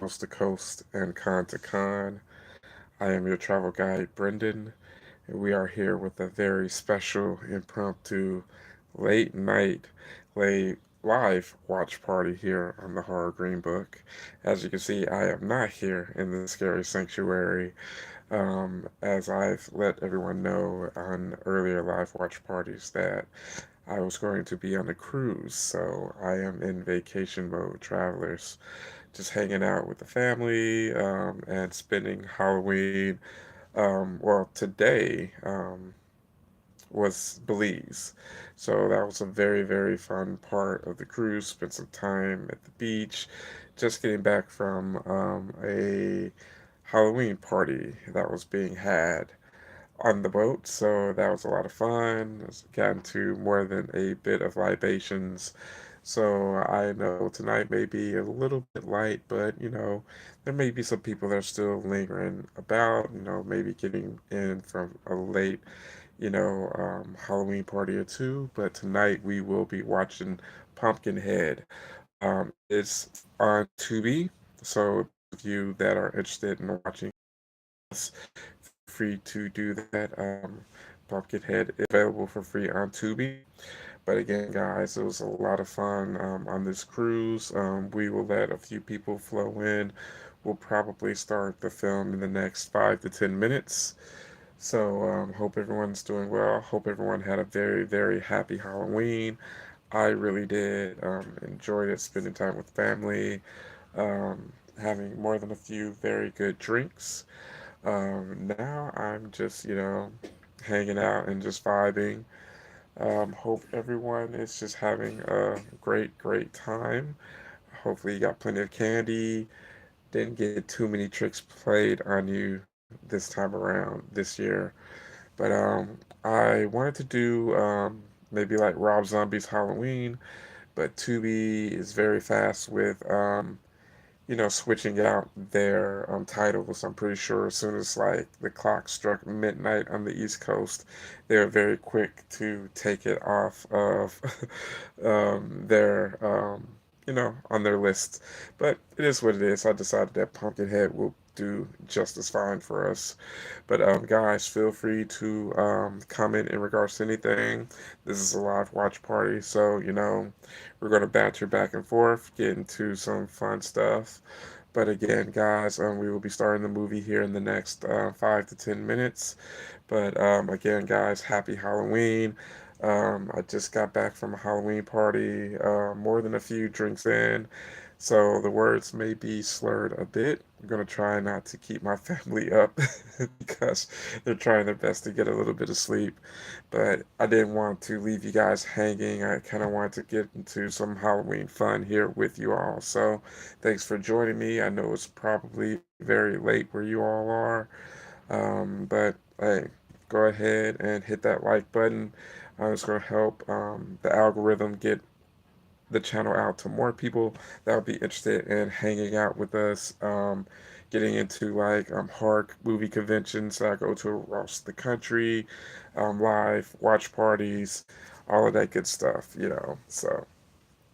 coast to coast and con to con. I am your travel guide, Brendan, and we are here with a very special, impromptu, late night, late live watch party here on the Horror Greenbook. As you can see, I am not here in the scary sanctuary, as I've let everyone know on earlier live watch parties that I was going to be on a cruise, so I am in vacation mode, travelers, just hanging out with the family and spending Halloween. Well, today was Belize, so that was a very, very fun part of the cruise. Spent some time at the beach, just getting back from a Halloween party that was being had on the boat, so that was a lot of fun. Got into more than a bit of libations. So I know tonight may be a little bit light, but there may be some people that are still lingering about, maybe getting in from a late, Halloween party or two. But tonight we will be watching Pumpkinhead. It's on Tubi, so those of you that are interested in watching this, free to do that. Pumpkinhead is available for free on Tubi. But again, guys, it was a lot of fun on this cruise. We will let a few people flow in. We'll probably start the film in the next 5 to 10 minutes. So, hope everyone's doing well. Hope everyone had a very, very happy Halloween. I really did. Enjoyed it, spending time with family, having more than a few very good drinks. Now I'm just, hanging out and just vibing. Hope everyone is just having a great, great time. Hopefully, you got plenty of candy. Didn't get too many tricks played on you this time around this year. But I wanted to do maybe like Rob Zombie's Halloween, but Tubi is very fast with switching out their titles. I'm pretty sure as soon as like the clock struck midnight on the East Coast, they were very quick to take it off of their on their list. But it is what it is. I decided that Pumpkinhead will do just as fine for us. But guys, feel free to comment in regards to anything. This is a live watch party, so we're going to banter back and forth, get into some fun stuff. But again, guys, we will be starting the movie here in the next 5 to 10 minutes. But again, guys, happy Halloween. I just got back from a Halloween party, more than a few drinks in, so the words may be slurred a bit. I'm gonna try not to keep my family up because they're trying their best to get a little bit of sleep. But I didn't want to leave you guys hanging. I kind of wanted to get into some Halloween fun here with you all. So thanks for joining me. I know it's probably very late where you all are, but hey, go ahead and hit that like button. It's going to help the algorithm get the channel out to more people that would be interested in hanging out with us, getting into like horror movie conventions that I go to across the country, live watch parties, all of that good stuff. So,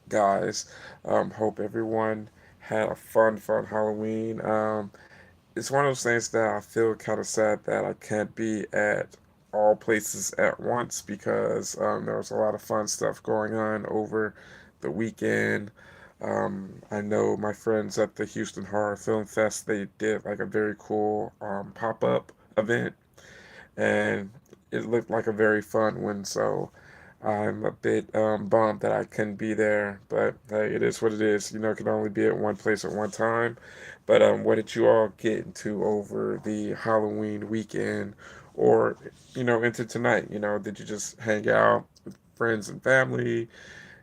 guys, hope everyone had a fun Halloween. It's one of those things that I feel kind of sad that I can't be at all places at once because there was a lot of fun stuff going on over the weekend. I know my friends at the Houston Horror Film Fest, they did like a very cool pop-up event, and it looked like a very fun one. So I'm a bit bummed that I couldn't be there, but hey, it is what it is. It can only be at one place at one time. But what did you all get into over the Halloween weekend, or into tonight? Did you just hang out with friends and family?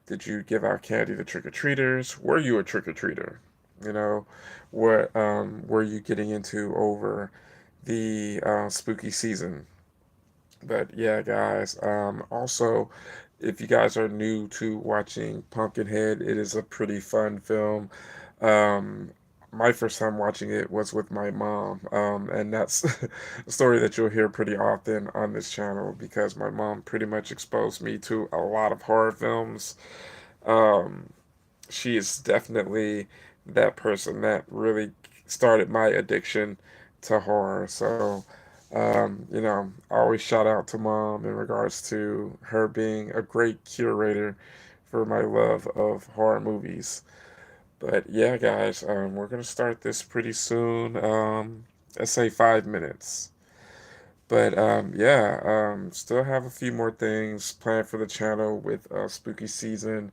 Did you give out candy to trick or treaters? Were you a trick or treater? You know, what were you getting into over the spooky season? But yeah, guys. Also, if you guys are new to watching Pumpkinhead, it is a pretty fun film. Um, my first time watching it was with my mom, and that's a story that you'll hear pretty often on this channel because my mom pretty much exposed me to a lot of horror films. Um, she is definitely that person that really started my addiction to horror. So, I always shout out to mom in regards to her being a great curator for my love of horror movies. But yeah, guys, we're gonna start this pretty soon. Let's say 5 minutes. But yeah, still have a few more things planned for the channel with spooky season.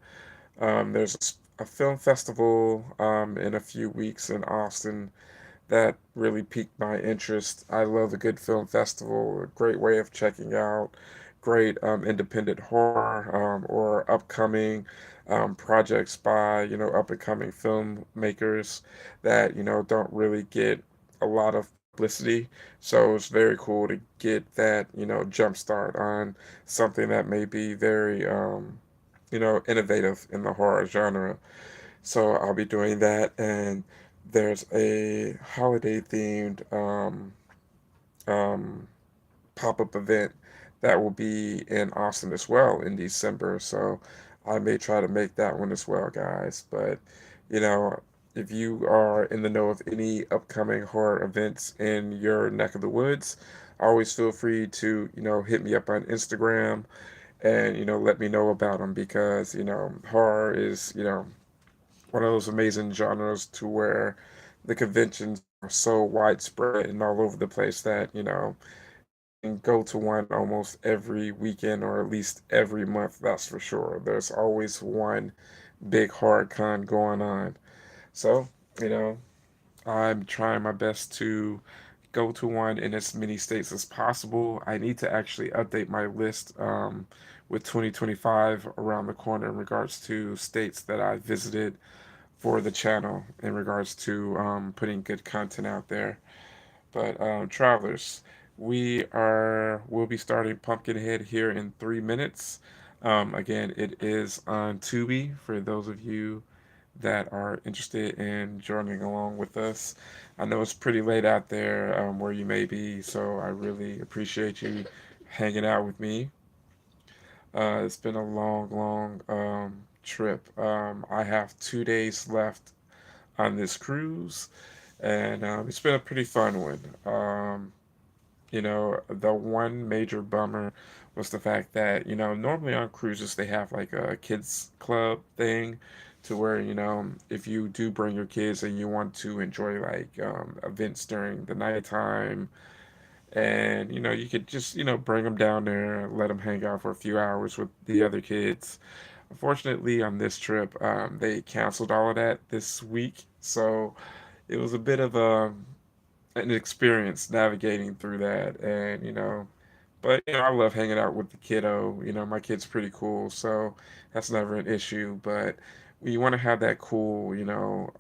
There's a film festival in a few weeks in Austin that really piqued my interest. I love a good film festival, a great way of checking out great independent horror or upcoming projects by, up and coming filmmakers that, don't really get a lot of publicity. So it's very cool to get that, jump start on something that may be very, innovative in the horror genre. So I'll be doing that, and there's a holiday themed um, pop up event that will be in Austin as well in December. So I may try to make that one as well, guys. But you know, if you are in the know of any upcoming horror events in your neck of the woods, always feel free to hit me up on Instagram and let me know about them because horror is one of those amazing genres to where the conventions are so widespread and all over the place that, you can go to one almost every weekend or at least every month, that's for sure. There's always one big hard con going on. So, you know, I'm trying my best to go to one in as many states as possible. I need to actually update my list with 2025 around the corner in regards to states that I visited for the channel in regards to putting good content out there. But travelers, we'll be starting Pumpkinhead here in 3 minutes. Again, it is on Tubi for those of you that are interested in joining along with us. I know it's pretty late out there where you may be, so I really appreciate you hanging out with me. It's been a long, long trip. I have 2 days left on this cruise, and it's been a pretty fun one. The one major bummer was the fact that, normally on cruises they have like a kids club thing to where, if you do bring your kids and you want to enjoy like events during the nighttime and, you could just, bring them down there, let them hang out for a few hours with the other kids. Unfortunately, on this trip, they canceled all of that this week. So it was a bit of an experience navigating through that. And, but, I love hanging out with the kiddo. My kid's pretty cool. So that's never an issue. But when you want to have that cool,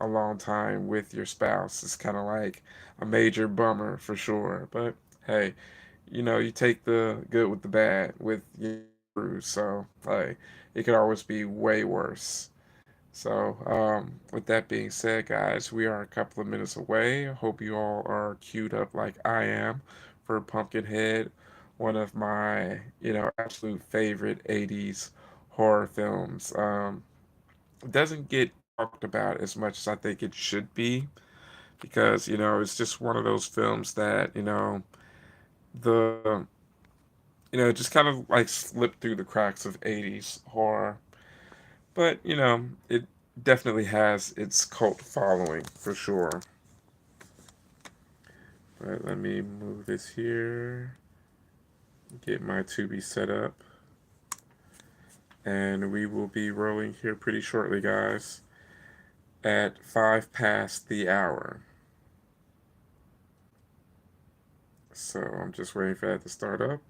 a long time with your spouse, it's kind of like a major bummer for sure. But hey, you take the good with the bad with your cruise. So, like, it could always be way worse. So, with that being said, guys, we are a couple of minutes away. Hope you all are queued up like I am for Pumpkinhead, one of my, absolute favorite 80s horror films. It doesn't get talked about as much as I think it should be because, it's just one of those films that, the, it just kind of like slipped through the cracks of 80s horror. But, it definitely has its cult following for sure. But let me move this here, get my Tubi set up, and we will be rolling here pretty shortly, guys, at 5 past the hour. So I'm just waiting for that to start up.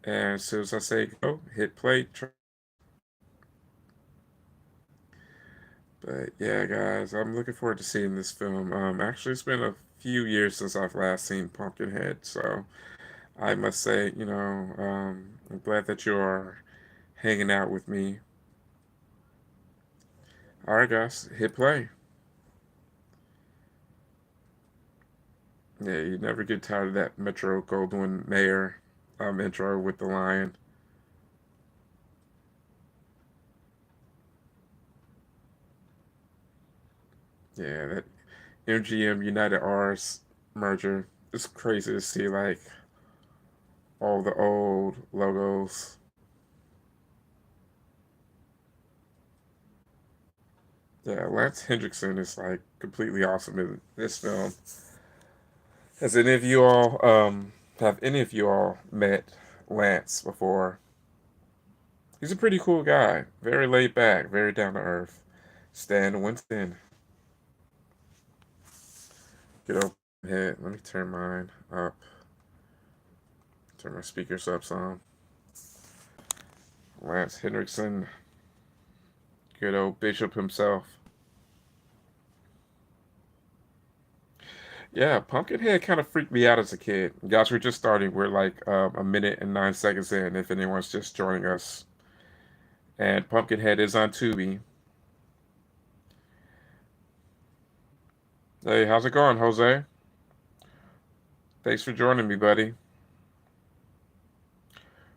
And as soon as I say go, hit play. But yeah, guys, I'm looking forward to seeing this film. Actually, it's been a few years since I've last seen Pumpkinhead, so I must say, I'm glad that you are hanging out with me. All right, guys, hit play. Yeah, you never get tired of that Metro Goldwyn Mayer intro with the lion. Yeah, that MGM United R's merger. It's crazy to see like all the old logos. Yeah, Lance Hendrickson is like completely awesome in this film. Has any of you all have any of you all met Lance before? He's a pretty cool guy. Very laid back, very down to earth. Stan Winston. Get open head. Let me turn mine up. Turn my speakers up some. Lance Hendrickson. Good old Bishop himself. Yeah, Pumpkinhead kind of freaked me out as a kid. Guys, we're just starting. We're like a minute and 9 seconds in if anyone's just joining us. And Pumpkinhead is on Tubi. Hey, how's it going, Jose? Thanks for joining me, buddy.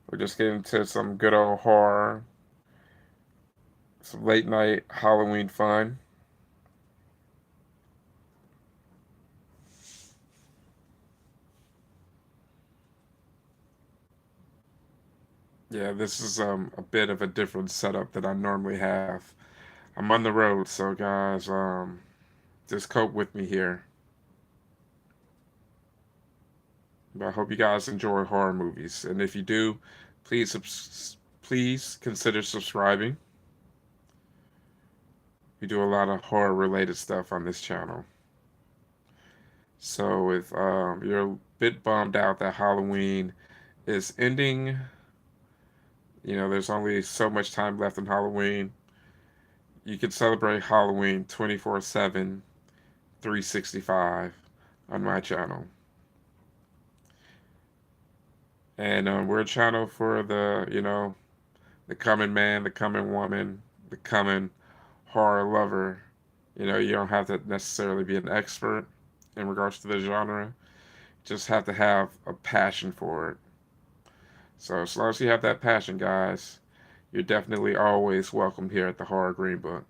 We're just getting to some good old horror, some late night Halloween fun. Yeah, this is a bit of a different setup than I normally have. I'm on the road, so guys, just cope with me here. But I hope you guys enjoy horror movies, and if you do, please consider subscribing. We do a lot of horror related stuff on this channel. So if you're a bit bummed out that Halloween is ending, there's only so much time left in Halloween. You can celebrate Halloween 24/7, 365 on my channel. And we're a channel for the coming man, the coming woman, the coming horror lover. You don't have to necessarily be an expert in regards to the genre. Just have to have a passion for it. So as long as you have that passion, guys, you're definitely always welcome here at the Horror Greenbook.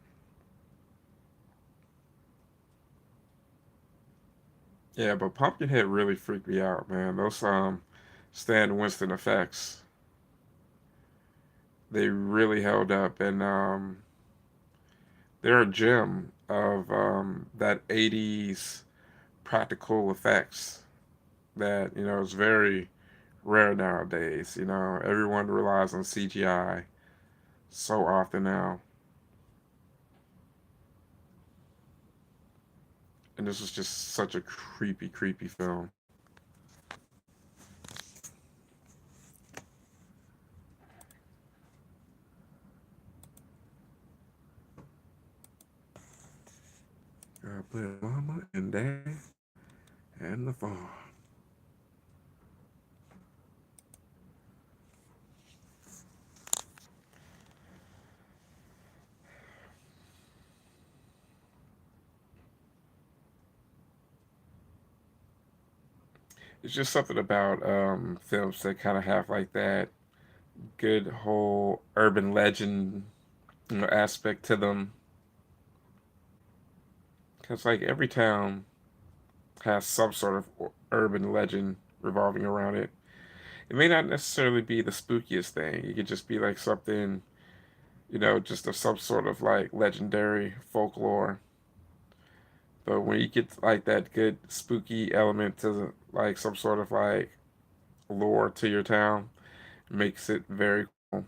Yeah, but Pumpkinhead really freaked me out, man. Those Stan Winston effects, they really held up, and they're a gem of that '80s practical effects that is very rare nowadays. Everyone relies on CGI so often now, and this was just such a creepy, creepy film. I put mama and dad and the farm. It's just something about films that kind of have like that good whole urban legend aspect to them. Because like every town has some sort of urban legend revolving around it. It may not necessarily be the spookiest thing. It could just be like something, just of some sort of like legendary folklore. But when you get like that good spooky element to like some sort of like lore to your town, it makes it very cool.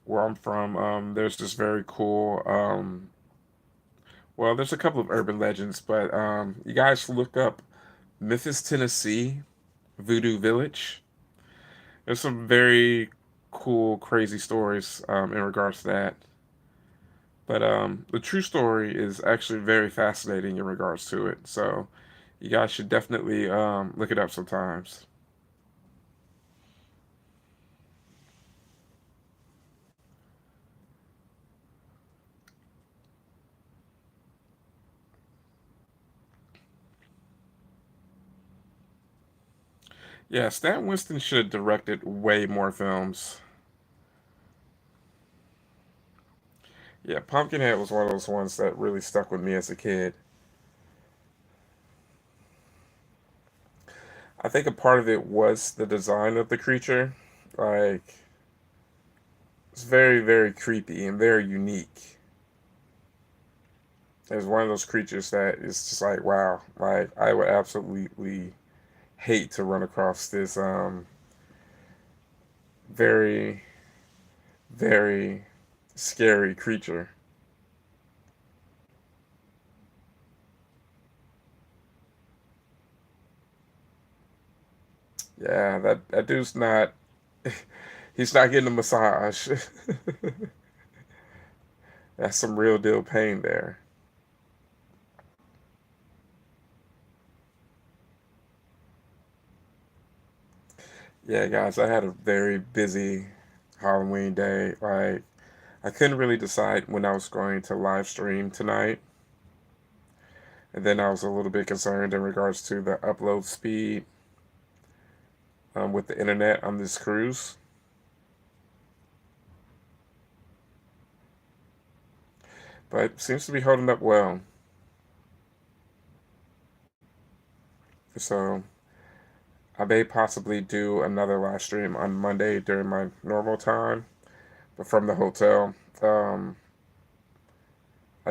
Where I'm from, there's this very cool well, there's a couple of urban legends, but you guys look up Memphis, Tennessee, Voodoo Village. There's some very cool, crazy stories in regards to that. But the true story is actually very fascinating in regards to it. So you guys should definitely look it up sometimes. Yeah, Stan Winston should have directed way more films. Yeah, Pumpkinhead was one of those ones that really stuck with me as a kid. I think a part of it was the design of the creature. Like, it's very, very creepy and very unique. It's one of those creatures that is just like, wow, like I would absolutely hate to run across this very, very scary creature. Yeah, that dude's not he's not getting a massage. That's some real deal pain there. Yeah, guys, I had a very busy Halloween day. Like, I couldn't really decide when I was going to live stream tonight. And then I was a little bit concerned in regards to the upload speed with the internet on this cruise. But it seems to be holding up well. So I may possibly do another live stream on Monday during my normal time, but from the hotel. I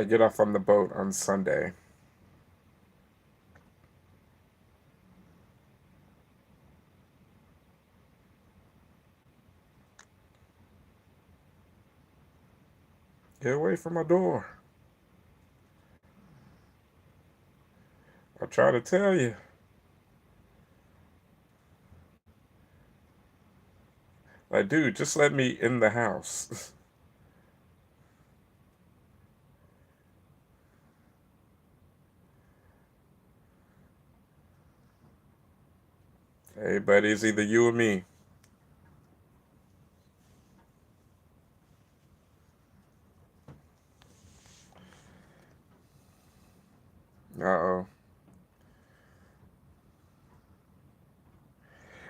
get off on the boat on Sunday. Get away from my door. I try to tell you. Like, dude, just let me in the house. Hey, buddy, it's either you or me. Uh oh.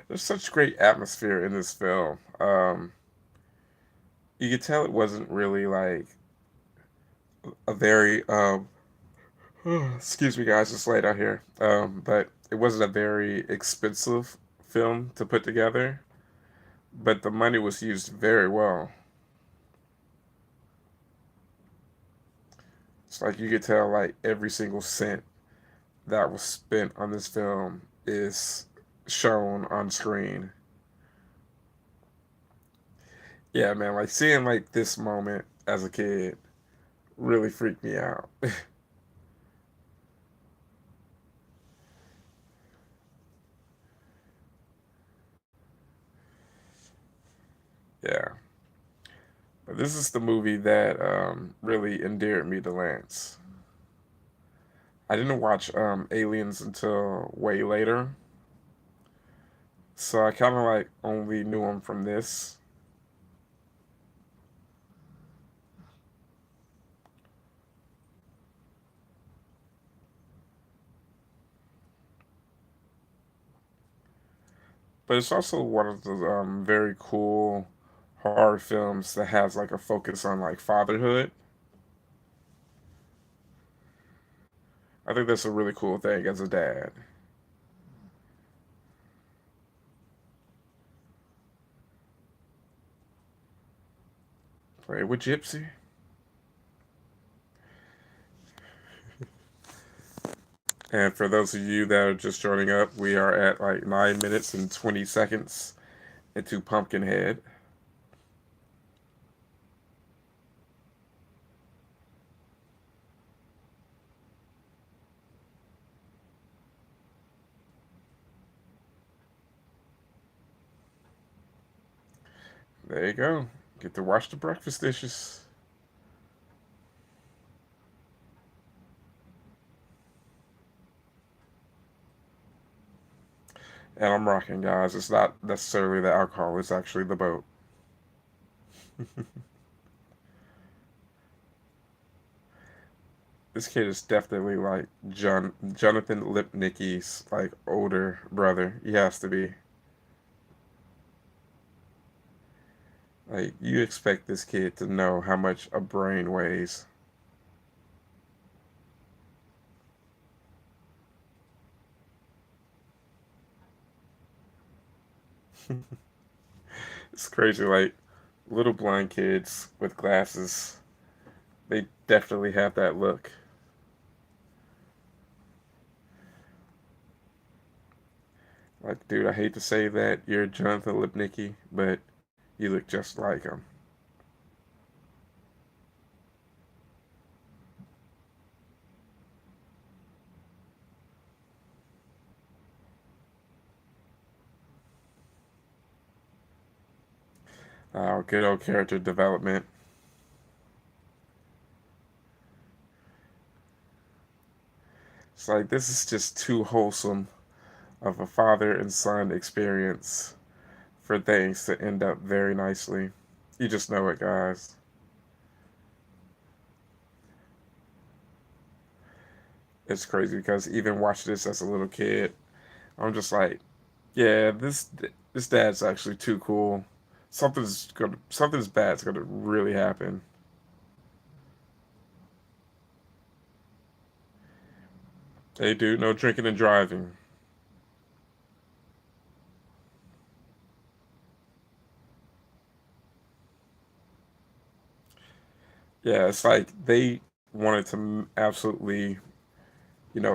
There's such great atmosphere in this film. You could tell it wasn't really like a very excuse me guys, it's late out here. But it wasn't a very expensive film to put together, but the money was used very well. It's like you could tell like every single cent that was spent on this film is shown on screen. Yeah, man, like seeing like this moment as a kid really freaked me out. Yeah. But this is the movie that really endeared me to Lance. I didn't watch Aliens until way later, so I kind of like only knew him from this. But it's also one of the very cool horror films that has like a focus on like fatherhood. I think that's a really cool thing as a dad. Play with Gypsy. And for those of you that are just joining up, we are at like 9 minutes and 20 seconds into Pumpkinhead. There you go. Get to wash the breakfast dishes. And I'm rocking, guys. It's not necessarily the alcohol, it's actually the boat. This kid is definitely like Jonathan Lipnicki's like older brother. He has to be. Like you expect this kid to know how much a brain weighs. It's crazy. Like little blind kids with glasses, they definitely have that look. Like, dude, I hate to say that you're Jonathan Lipnicki, but you look just like him. Good old character development. It's like this is just too wholesome of a father and son experience for things to end up very nicely. You just know it, guys. It's crazy because even watching this as a little kid, I'm just like, yeah, this dad's actually too cool. Something's bad's gonna really happen. Hey, dude, no drinking and driving. Yeah, it's like they wanted to absolutely,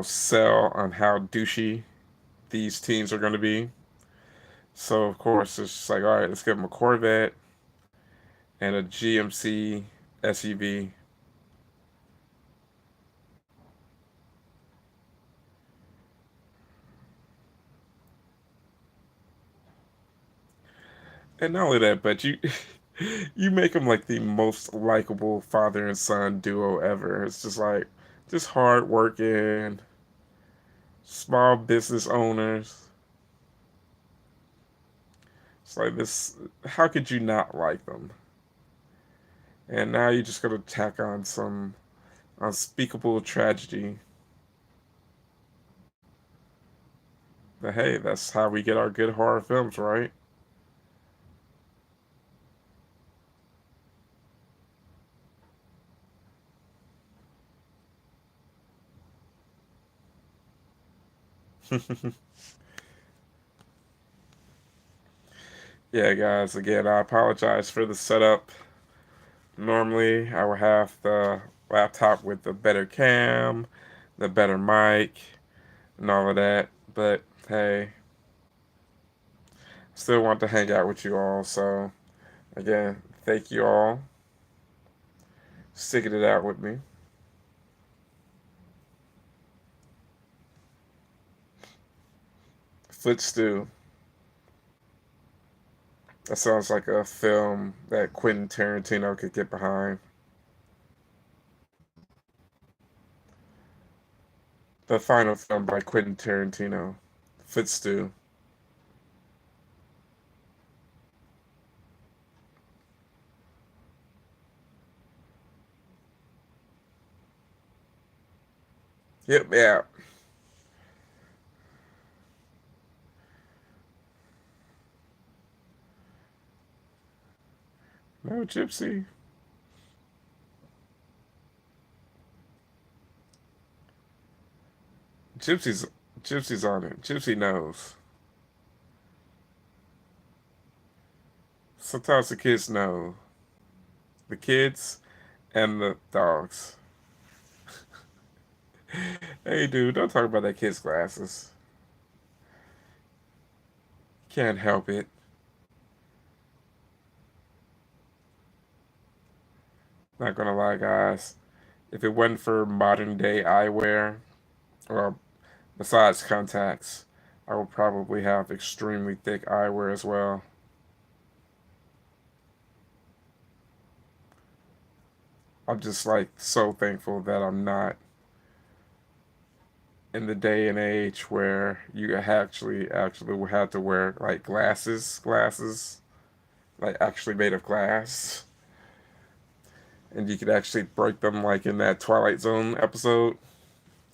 sell on how douchey these teams are going to be. So of course it's just like, all right, let's give them a Corvette and a GMC SUV. And not only that, but you you make them like the most likable father and son duo ever. It's just like just hard working, small business owners. It's like this. How could you not like them? And now you're just gonna tack on some unspeakable tragedy. But hey, that's how we get our good horror films, right? Yeah, guys, again, I apologize for the setup. Normally, I would have the laptop with the better cam, the better mic, and all of that. But hey, still want to hang out with you all. So, again, thank you all sticking it out with me. Footstool. That sounds like a film that Quentin Tarantino could get behind. The final film by Quentin Tarantino. Footstool. Yep, yeah. No, Gypsy. Gypsy's Gypsy's on it. Gypsy knows. Sometimes the kids know. The kids and the dogs. Hey, dude, don't talk about that kid's glasses. Can't help it. Not gonna lie, guys. If it wasn't for modern day eyewear, well, besides contacts, I would probably have extremely thick eyewear as well. I'm just like so thankful that I'm not in the day and age where you actually will have to wear like glasses, like actually made of glass, and you could actually break them like in that Twilight Zone episode,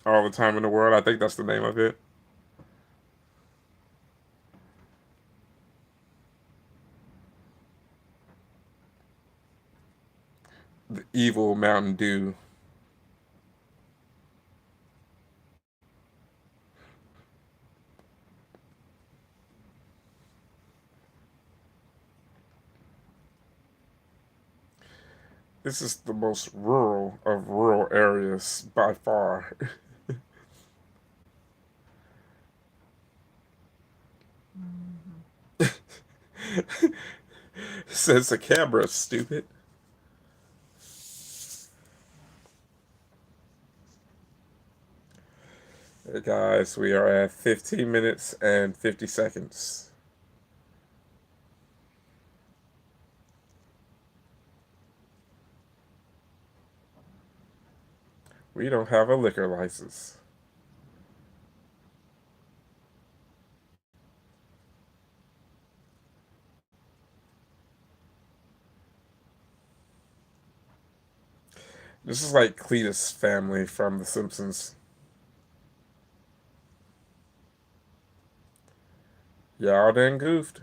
All the Time in the World. I think that's the name of it. the evil Mountain Dew. This is the most rural of rural areas by far. Says the camera, stupid. Hey guys, we are at 15 minutes and 50 seconds. We don't have a liquor license. This is like Cletus' family from The Simpsons. Y'all done goofed.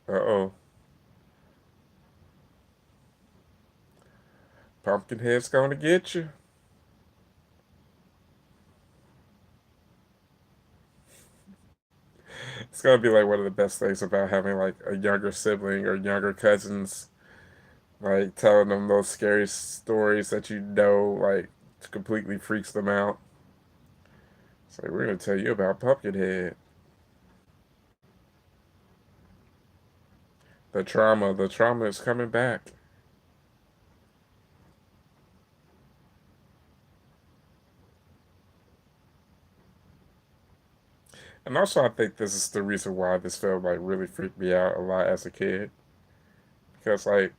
Uh-oh. Pumpkinhead's gonna get you. It's gonna be like one of the best things about having like a younger sibling or younger cousins, like telling them those scary stories that you know like completely freaks them out. It's like we're gonna tell you about Pumpkinhead. The trauma is coming back. And also, I think this is the reason why this film like really freaked me out a lot as a kid because like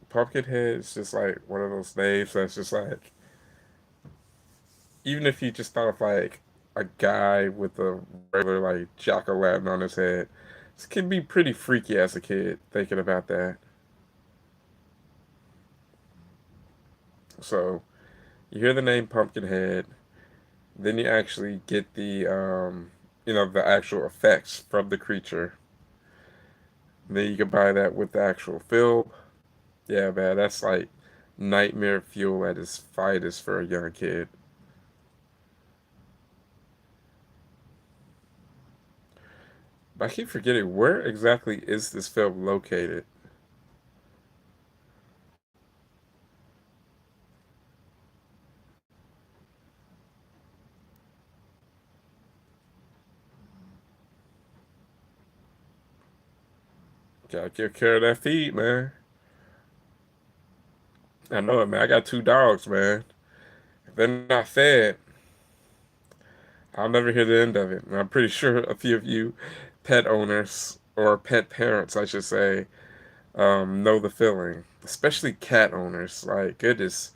Pumpkinhead is just like one of those names that's just like even if you just thought of like a guy with a regular like jack o' lantern on his head, this can be pretty freaky as a kid thinking about that. So you hear the name Pumpkinhead, then you actually get the the actual effects from the creature. Then you can buy that with the actual film. Yeah, man, that's like nightmare fuel at its finest for a young kid. But I keep forgetting where exactly is this film located? Gotta take care of that feed, man. I know it, man. I got two dogs, man. If they're not fed, I'll never hear the end of it. And I'm pretty sure a few of you pet owners or pet parents, I should say, know the feeling. Especially cat owners. Like, goodness,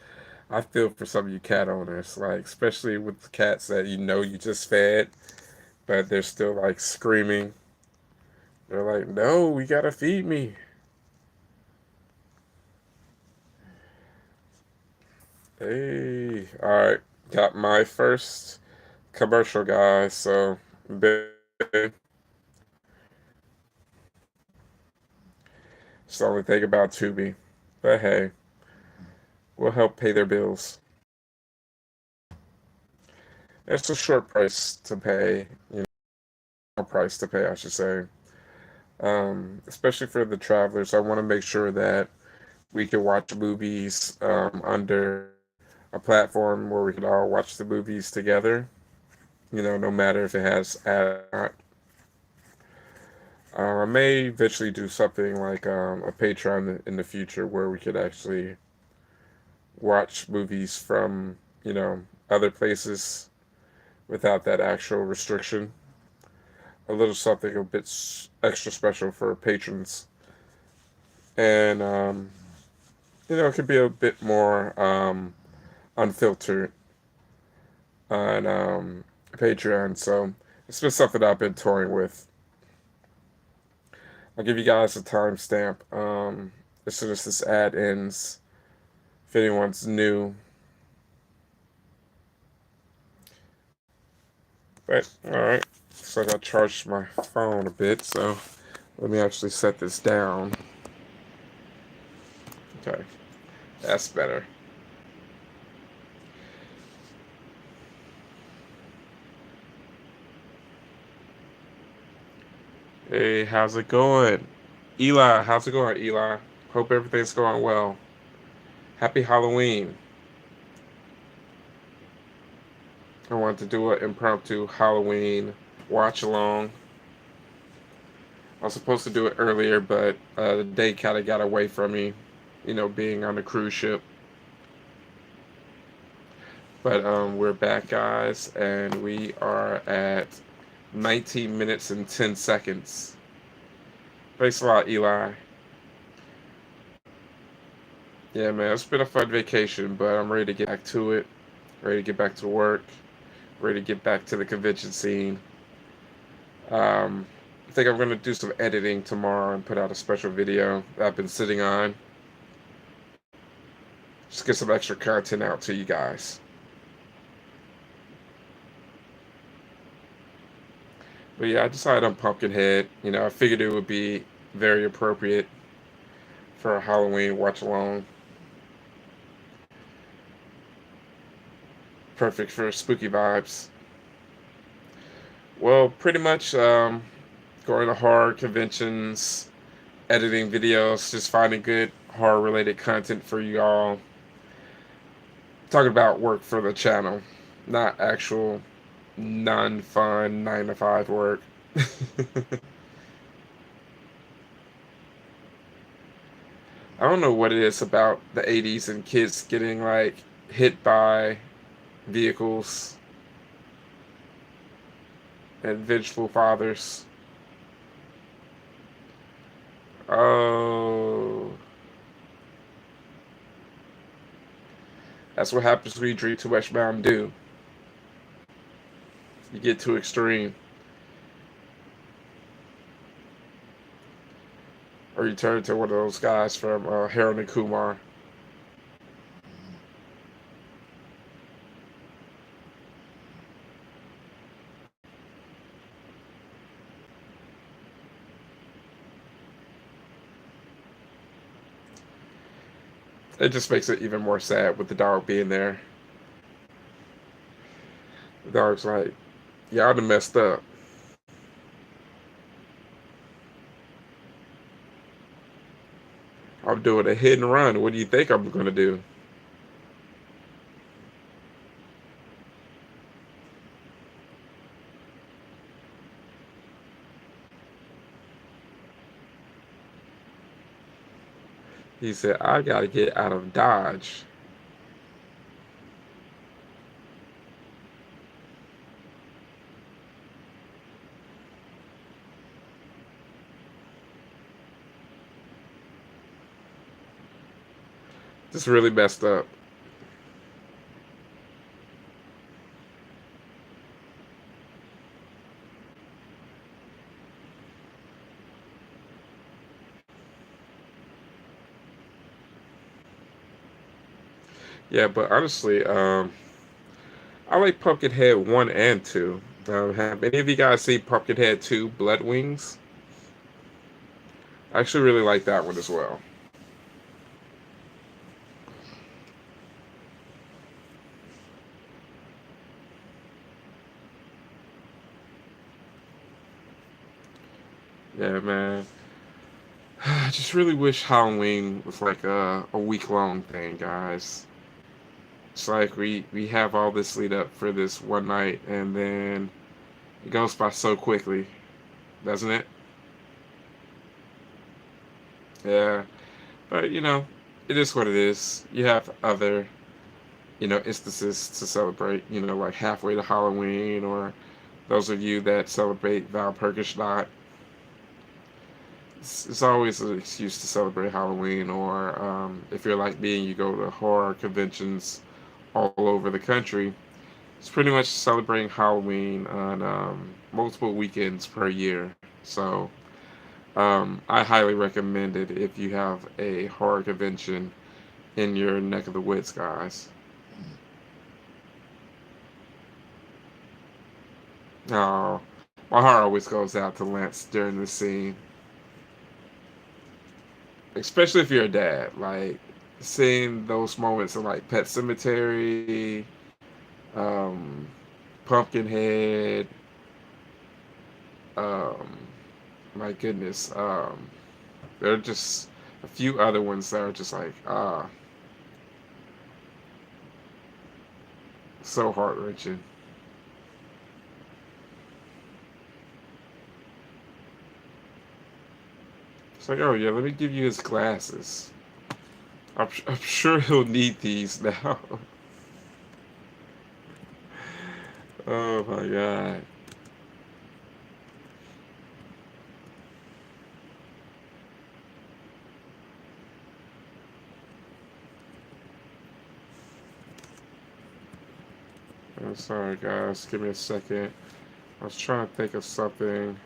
I feel for some of you cat owners. Like, especially with cats that you know you just fed, but they're still like screaming. They're like, no, you gotta feed me. Hey, all right, got my first commercial, guys. So, it's the only thing about Tubi. But hey, we'll help pay their bills. It's a short price to pay, price to pay, I should say. Especially for the travelers, I want to make sure that we can watch movies under a platform where we can all watch the movies together. No matter if it has ad or not. I may eventually do something like a Patreon in the future where we could actually watch movies from, other places without that actual restriction. A little something a bit extra special for patrons. And, it could be a bit more unfiltered on Patreon. So it's been something I've been toying with. I'll give you guys a timestamp as soon as this ad ends. If anyone's new, but all right. So I got to charge my phone a bit. So let me actually set this down. Okay, that's better. Hey, how's it going? Eli, how's it going, Eli? Hope everything's going well. Happy Halloween. I wanted to do an impromptu Halloween watch along. I was supposed to do it earlier, but the day kind of got away from me, being on the cruise ship. But we're back, guys, and we are at 19 minutes and 10 seconds. Thanks a lot, Eli. Yeah, man, it's been a fun vacation, but I'm ready to get back to it. Ready to get back to work. Ready to get back to the convention scene. I think I'm going to do some editing tomorrow and put out a special video that I've been sitting on. Just get some extra content out to you guys. But yeah, I decided on Pumpkinhead. I figured it would be very appropriate for a Halloween watch along. Perfect for spooky vibes. Well, pretty much going to horror conventions, editing videos, just finding good horror related content for you all. Talking about work for the channel, not actual non fun 9 to 5 work. I don't know what it is about the 80s and kids getting like hit by vehicles and vengeful fathers. Oh, that's what happens when you drink too much Mountain Dew. You get too extreme, or you turn into one of those guys from Harold and Kumar. It just makes it even more sad with the dog being there. The dog's like, y'all done messed up. I'm doing a hit and run. What do you think I'm gonna do? He said, I gotta get out of Dodge. Just really messed up. Yeah, but honestly, I like Pumpkinhead 1 and 2. Have any of you guys seen Pumpkinhead 2 Blood Wings? I actually really like that one as well. Yeah, man. I just really wish Halloween was like a week long thing, guys. It's like we have all this lead up for this one night, and then it goes by so quickly, doesn't it? Yeah, but it is what it is. You have other instances to celebrate. Like halfway to Halloween, or those of you that celebrate Valpurgisnacht. It's always an excuse to celebrate Halloween, or if you're like me and you go to horror conventions all over the country, it's pretty much celebrating Halloween on multiple weekends per year. So I highly recommend it if you have a horror convention in your neck of the woods, guys. Oh, my heart always goes out to Lance during the scene, especially if you're a dad. Like seeing those moments in like Pet Cemetery, um, Pumpkinhead, um, my goodness, there are just a few other ones that are just like so heart wrenching. It's like, oh yeah, let me give you his glasses. I'm sure he'll need these now. Oh my god. I'm sorry, guys. Give me a second. I was trying to think of something.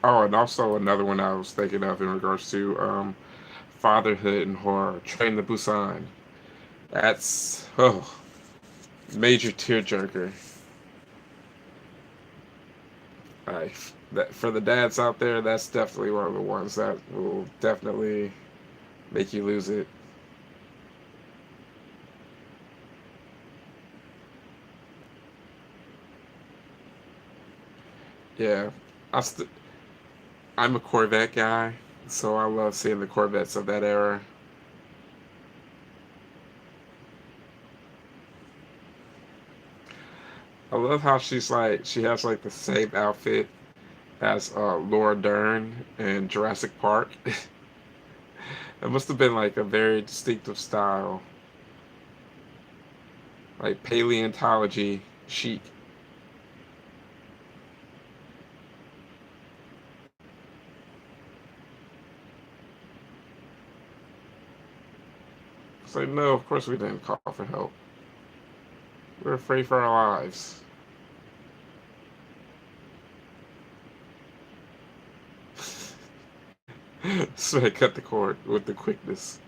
Oh, and also another one I was thinking of in regards to fatherhood and horror. Train the Busan. That's major tearjerker. I that for the dads out there, that's definitely one of the ones that will definitely make you lose it. Yeah, I st- I'm a Corvette guy, so I love seeing the Corvettes of that era. I love how she has like the same outfit as Laura Dern in Jurassic Park. It must have been like a very distinctive style, like paleontology chic. It's like, no, of course we didn't call for help. We're afraid for our lives. So I cut the cord with the quickness.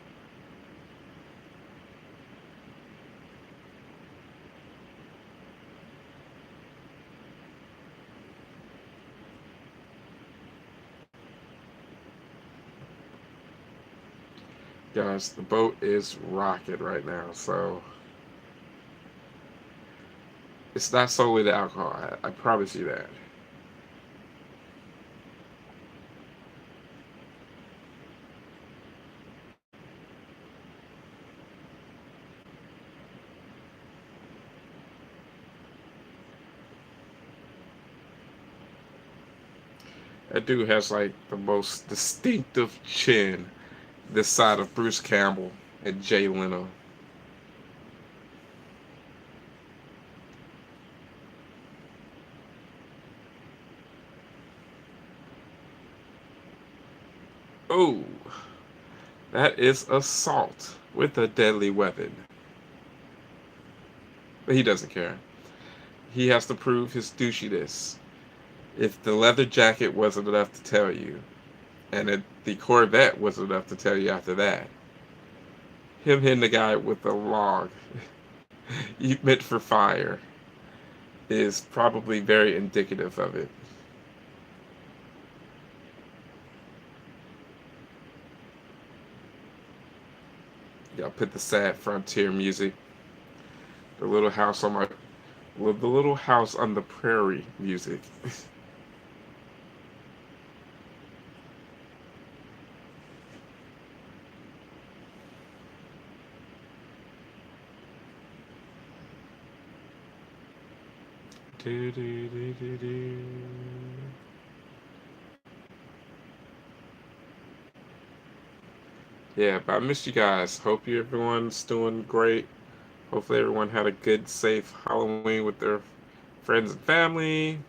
Guys, the boat is rocking right now, so it's not solely the alcohol. I promise you that. That dude has like the most distinctive chin this side of Bruce Campbell and Jay Leno. Oh, that is assault with a deadly weapon. But he doesn't care. He has to prove his douchiness. If the leather jacket wasn't enough to tell you, and the Corvette wasn't enough to tell you after that, him hitting the guy with a log you meant for fire is probably very indicative of it. Y'all put the sad frontier music, the little house on my, well, the little house on the prairie music. Do, do, do, do, do. Yeah, but I missed you guys. Hope you everyone's doing great. Hopefully everyone had a good, safe Halloween with their friends and family.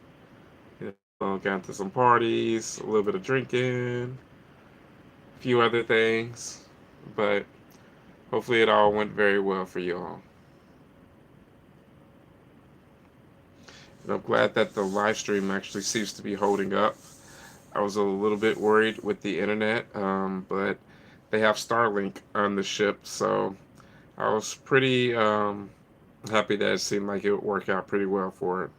Got to some parties, a little bit of drinking, a few other things. But hopefully it all went very well for you all. And I'm glad that the live stream actually seems to be holding up. I was a little bit worried with the internet, but they have Starlink on the ship, so I was pretty happy that it seemed like it would work out pretty well for it.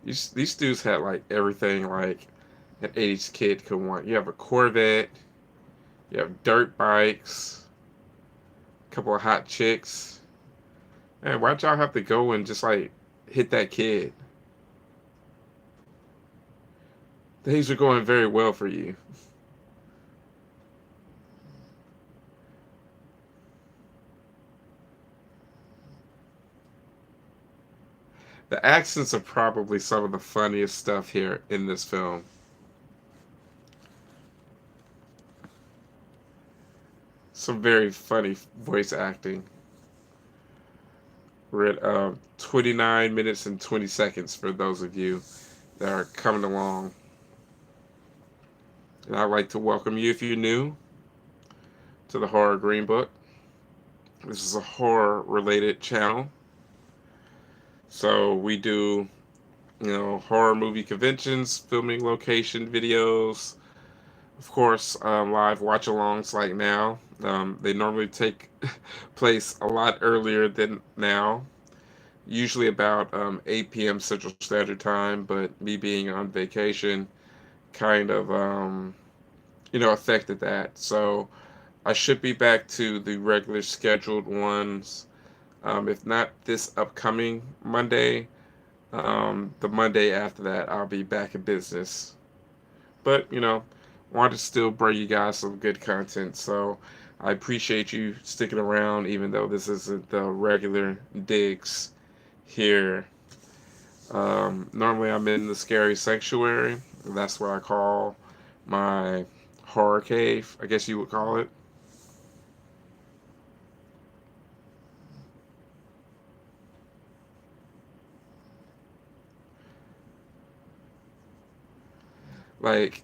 These dudes had like everything like an '80s kid could want. You have a Corvette, you have dirt bikes, a couple of hot chicks. Man, why'd y'all have to go and just like hit that kid? Things are going very well for you. The accents are probably some of the funniest stuff here in this film. Some very funny voice acting. We're at 29 minutes and 20 seconds for those of you that are coming along. And I'd like to welcome you if you're new to the Horror Greenbook. This is a horror related channel. So we do, horror movie conventions, filming location videos, of course, live watch alongs like now. They normally take place a lot earlier than now, usually about 8 p.m. Central Standard Time, but me being on vacation kind of, affected that. So I should be back to the regular scheduled ones. If not this upcoming Monday, the Monday after that, I'll be back in business. But, want to still bring you guys some good content. So I appreciate you sticking around, even though this isn't the regular digs here. Normally, I'm in the scary sanctuary. That's what I call my horror cave, I guess you would call it. Like,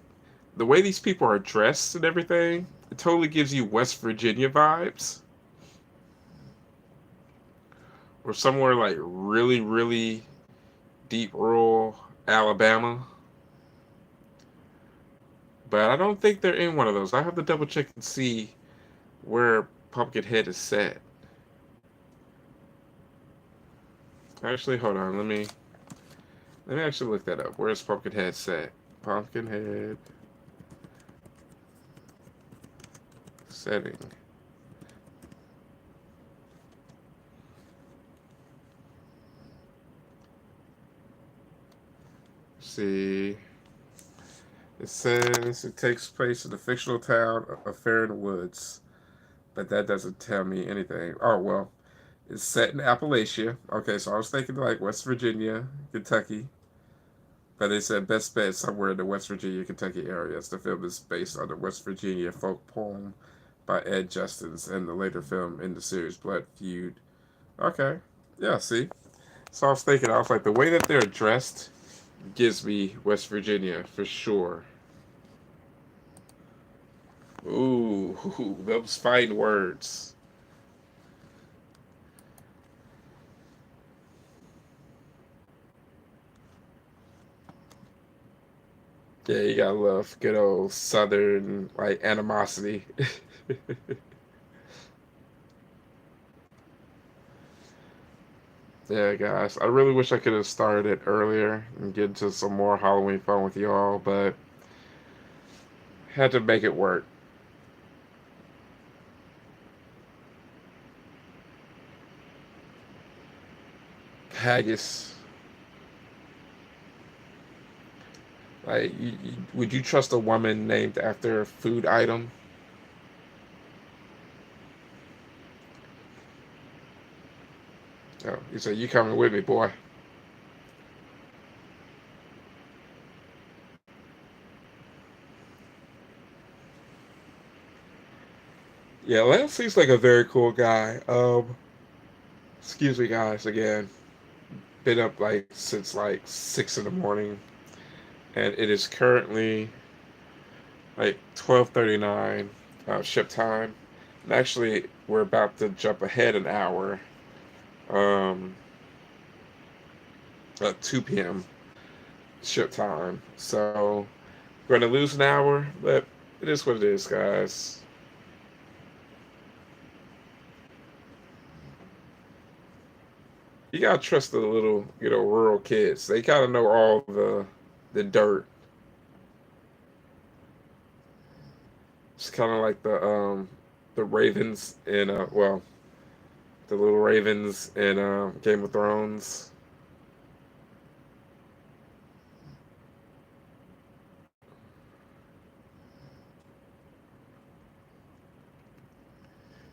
the way these people are dressed and everything, it totally gives you West Virginia vibes. Or somewhere like really, really deep rural Alabama. But I don't think they're in one of those. I have to double check and see where Pumpkinhead is set. Actually, hold on. Let me actually look that up. Where's Pumpkinhead set? Pumpkinhead setting. See, it says it takes place in the fictional town of Fair in the Woods, but that doesn't tell me anything. Oh well, it's set in Appalachia. Okay, so I was thinking like West Virginia, Kentucky, but they said best bet somewhere in the West Virginia, Kentucky areas. The film is based on the West Virginia folk poem by Ed Justins and the later film in the series Blood Feud. Okay, yeah, see. So I was thinking, I was like, the way that they're dressed gives me West Virginia for sure. Ooh, those fighting words. Yeah, you gotta love good old Southern like animosity. Yeah, guys, I really wish I could have started it earlier and get into some more Halloween fun with y'all, but had to make it work. Haggis. Like, would you trust a woman named after a food item? Oh, you say you coming with me, boy? Yeah, Lance seems like a very cool guy. Excuse me, guys. Again, been up like since like 6 in the morning, and it is currently like 12:39 ship time. And actually, we're about to jump ahead an hour, um, at 2 p.m. ship time. So we're gonna lose an hour, but it is what it is, guys. You gotta trust the little, rural kids. They kind of know all the dirt. It's kind of like the ravens in the little ravens in Game of Thrones.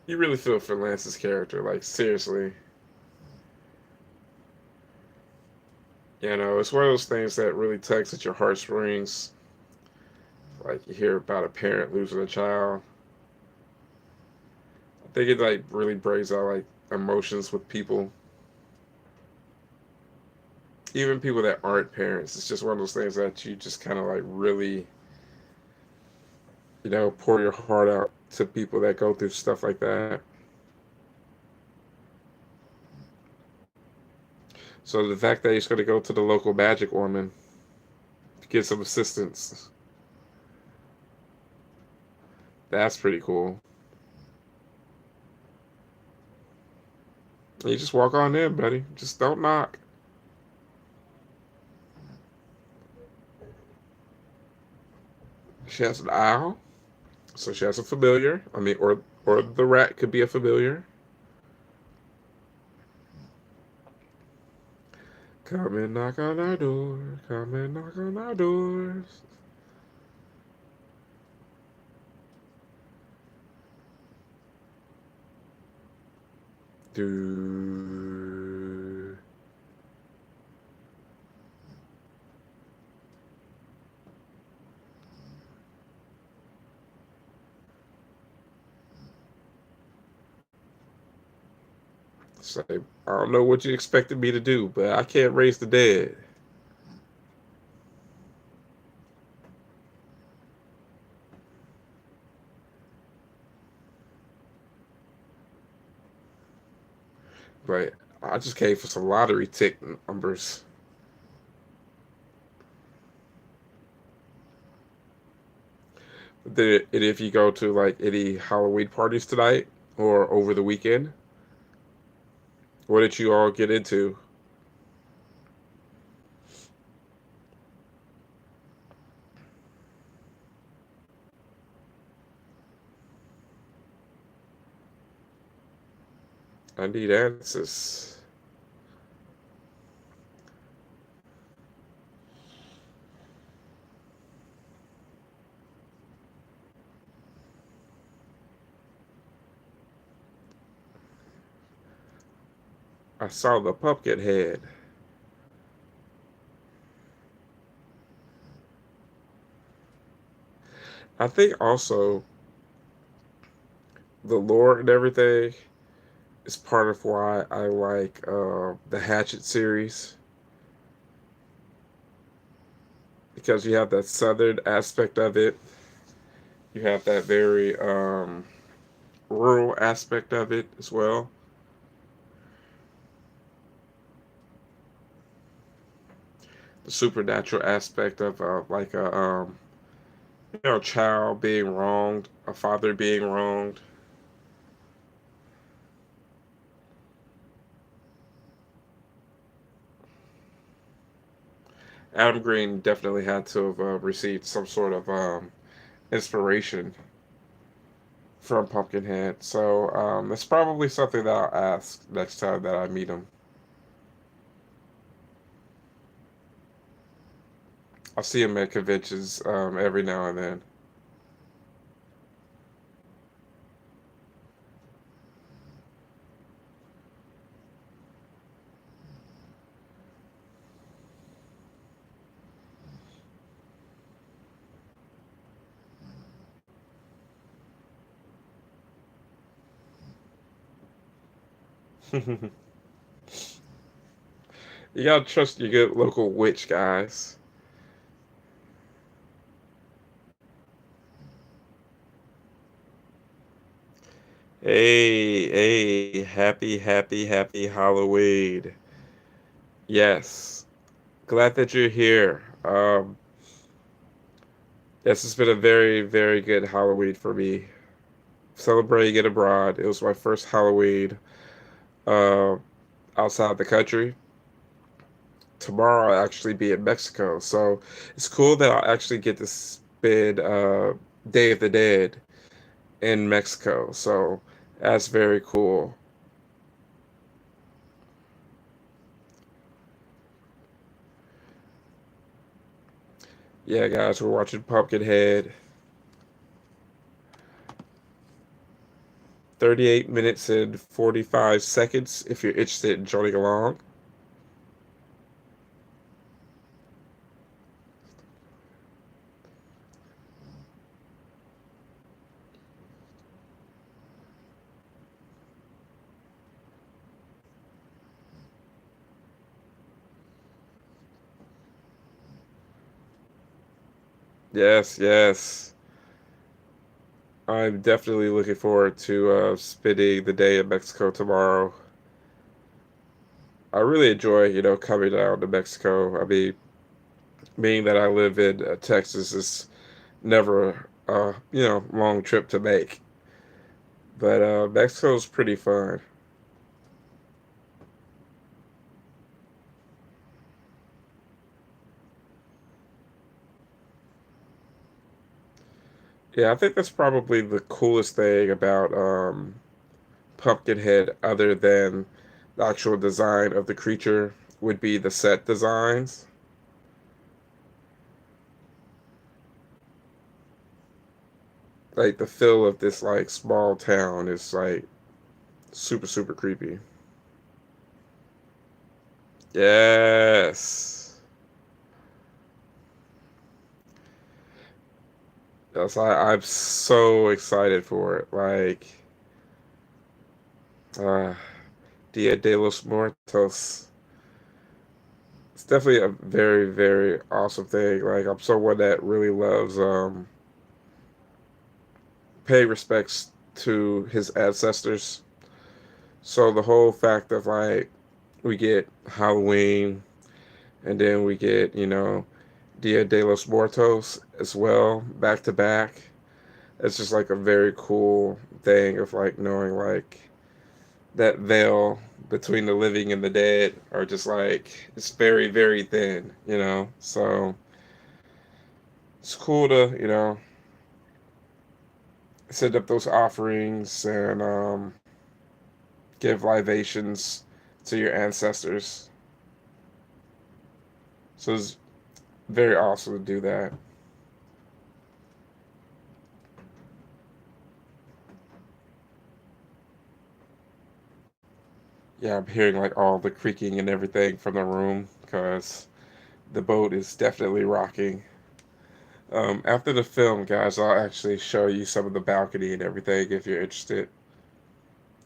You really feel for Lance's character, like seriously. It's one of those things that really tugs at your heartstrings. Like you hear about a parent losing a child. I think it like really brings out like emotions with people, even people that aren't parents. It's just one of those things that you just kind of like really, pour your heart out to people that go through stuff like that. So the fact that he's going to go to the local magic woman to get some assistance, that's pretty cool. You just walk on in, buddy. Just don't knock. She has an owl, so she has a familiar. I mean, or the rat could be a familiar. Come and knock on our door. Come and knock on our doors. Do. Say, I don't know what you expected me to do, but I can't raise the dead. But I just came for some lottery tick numbers. And if you go to like any Halloween parties tonight or over the weekend, what did you all get into? I need answers. I saw the Pumpkinhead. I think also the lore and everything is part of why I like the Hatchet series because you have that southern aspect of it. You have that very rural aspect of it as well. The supernatural aspect of like a child being wronged, a father being wronged. Adam Green definitely had to have received some sort of inspiration from Pumpkinhead. So it's probably something that I'll ask next time that I meet him. I see him at conventions every now and then. You gotta trust your good local witch guys. Hey, hey, happy, happy, happy Halloween. Yes, glad that you're here. Yes, it's been a very, very good Halloween for me. Celebrating it abroad. It was my first Halloween. Uh, outside the country. Tomorrow I'll actually be in Mexico, so it's cool that I'll actually get to spend Day of the Dead in Mexico. So that's very cool. Yeah, guys, we're watching Pumpkinhead. 38 minutes and 45 seconds if you're interested in joining along. Yes, yes. I'm definitely looking forward to spending the day in Mexico tomorrow. I really enjoy, coming down to Mexico. I mean, being that I live in Texas is never long trip to make. But Mexico's pretty fun. Yeah, I think that's probably the coolest thing about Pumpkinhead, other than the actual design of the creature, would be the set designs. Like the feel of this like small town is like super super creepy. Yes. I'm so excited for it. Like uh Dia de los Muertos. It's definitely a very, very awesome thing. Like I'm someone that really loves pay respects to his ancestors. So the whole fact of like we get Halloween and then we get, Dia de los Muertos as well, back to back. It's just like a very cool thing of like knowing like that veil between the living and the dead are just like it's very, very thin. So it's cool to, send up those offerings and give libations to your ancestors. So it's very awesome to do that. Yeah, I'm hearing like all the creaking and everything from the room because the boat is definitely rocking. After the film, guys, I'll actually show you some of the balcony and everything if you're interested.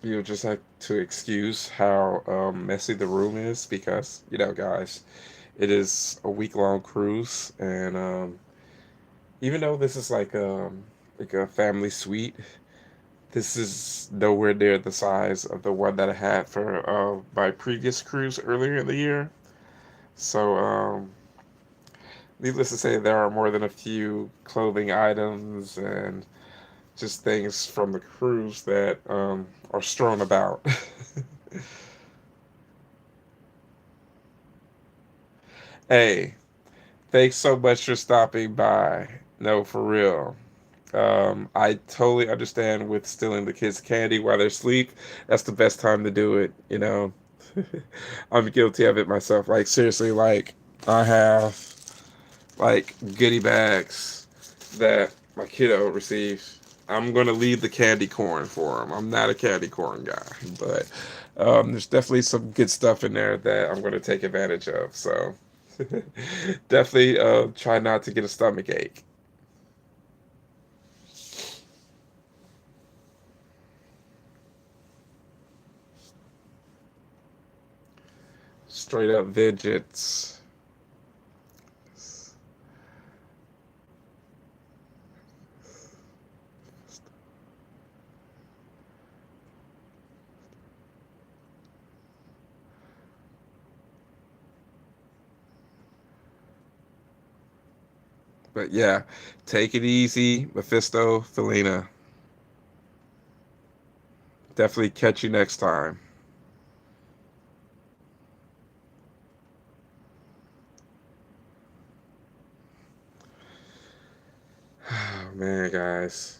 You'll just have to excuse how messy the room is because, guys, it is a week-long cruise, and even though this is like a family suite, this is nowhere near the size of the one that I had for my previous cruise earlier in the year. So, needless to say, there are more than a few clothing items and just things from the cruise that are strewn about. Hey, thanks so much for stopping by. No, for real. I totally understand with stealing the kids' candy while they're asleep. That's the best time to do it. I'm guilty of it myself. Like, seriously, like, I have, like, goodie bags that my kiddo receives. I'm going to leave the candy corn for him. I'm not a candy corn guy, but there's definitely some good stuff in there that I'm going to take advantage of. So, definitely try not to get a stomach ache. Straight up vengeance. But yeah, take it easy, Mephisto, Felina. Definitely catch you next time. man, guys.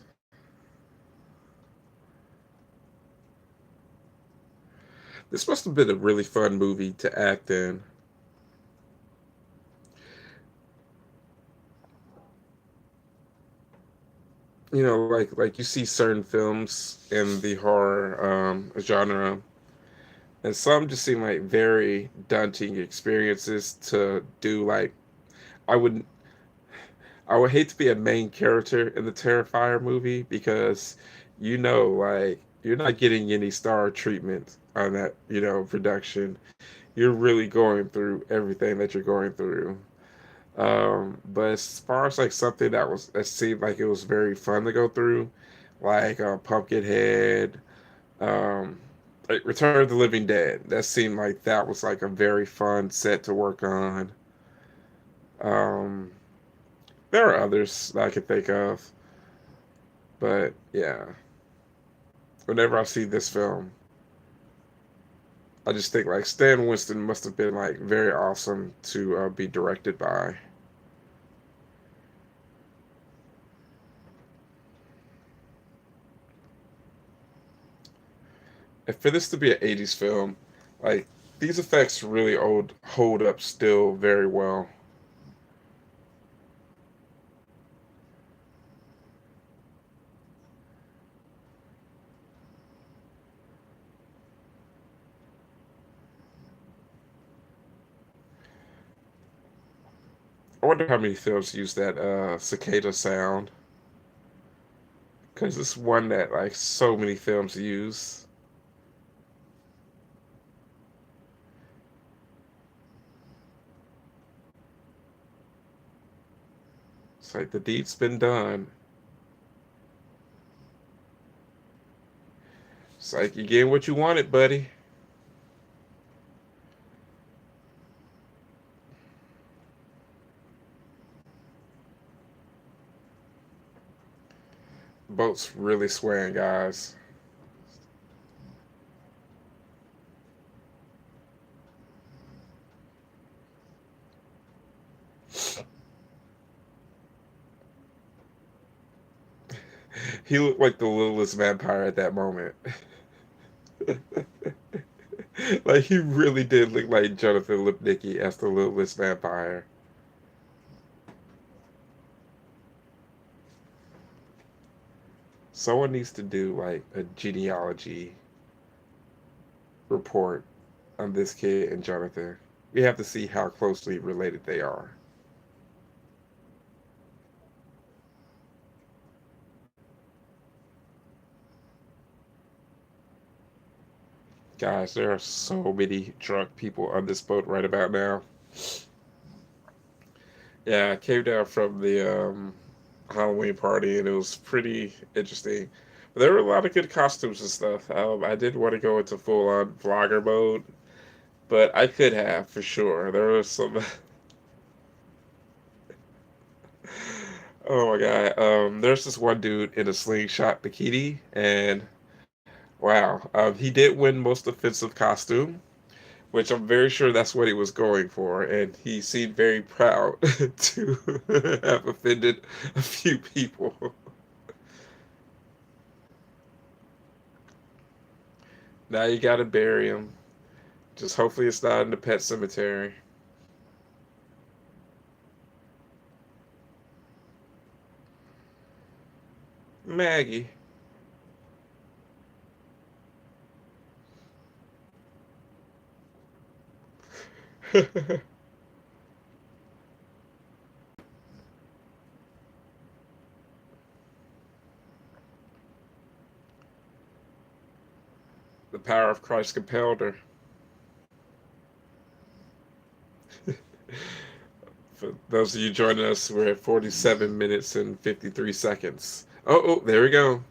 This must have been a really fun movie to act in. Like you see certain films in the horror genre, and some just seem like very daunting experiences to do. Like I would I would hate to be a main character in the Terrifier movie because like you're not getting any star treatment on that, production. You're really going through everything that you're going through. But as far as like something that seemed like it was very fun to go through, like Pumpkinhead, um, like Return of the Living Dead, that seemed like that was like a very fun set to work on. Um, there are others that I could think of, but yeah, whenever I see this film, I just think like Stan Winston must have been like very awesome to be directed by. And for this to be an '80s film, like these effects really hold up still very well. I wonder how many films use that cicada sound because it's one that like so many films use. It's like the deed's been done. It's like you getting what you wanted, buddy. Boat's really swaying, guys. He looked like the littlest vampire at that moment. Like he really did look like Jonathan Lipnicki as the littlest vampire. Someone needs to do like a genealogy report on this kid and Jonathan. We have to see how closely related they are. Guys, there are so many drunk people on this boat right about now. Yeah, I came down from the Halloween party and it was pretty interesting. But there were a lot of good costumes and stuff. I did want to go into full on vlogger mode, but I could have for sure. There was some. Oh my god. There's this one dude in a slingshot bikini, and wow, he did win most offensive costume, which I'm very sure that's what he was going for, and he seemed very proud to have offended a few people. Now you gotta bury him. Just hopefully it's not in the pet cemetery. Maggie. The power of Christ compelled her. For those of you joining us, we're at 47 minutes and 53 seconds. Oh, there we go.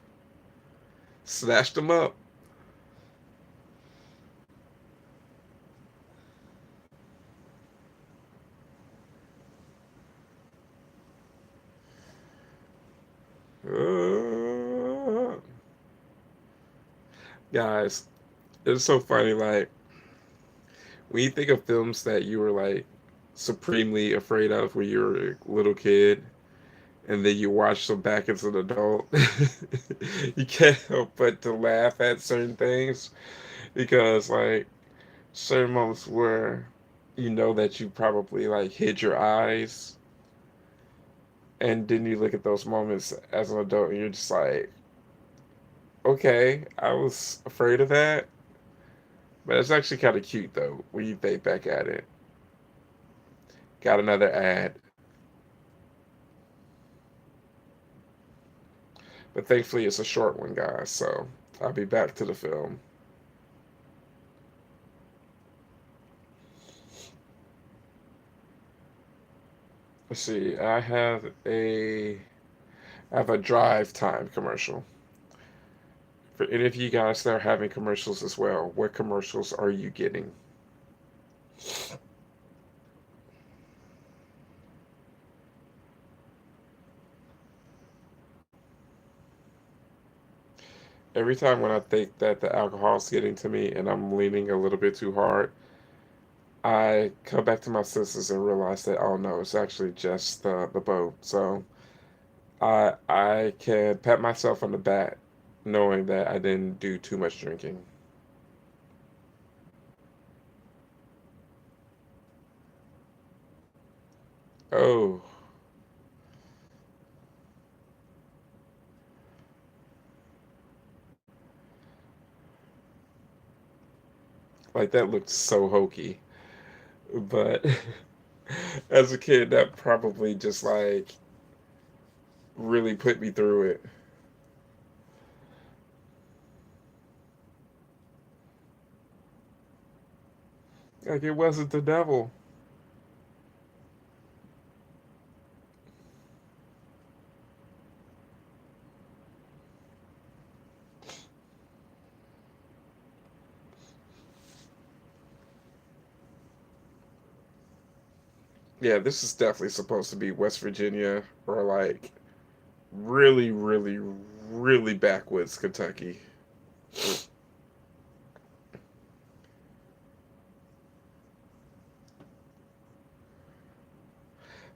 Snatched them up. Uh, guys, it's so funny. Like, when you think of films that you were like supremely afraid of when you were a little kid, and then you watch them back as an adult, you can't help but to laugh at certain things because like certain moments where you know that you probably like hid your eyes, and then you look at those moments as an adult and you're just like, okay, I was afraid of that, but it's actually kind of cute though when you think back at it. Got another ad, but thankfully it's a short one, guys. So I'll be back to the film. Let's see. I have a drive time commercial. For any of you guys that are having commercials as well, what commercials are you getting? Every time when I think that the alcohol is getting to me and I'm leaning a little bit too hard, I come back to my senses and realize that oh no, it's actually just the boat. So I can pat myself on the back knowing that I didn't do too much drinking. Oh, like that looked so hokey. But as a kid, that probably just like really put me through it. Like it wasn't the devil. Yeah, this is definitely supposed to be West Virginia or like really, really, really backwoods Kentucky.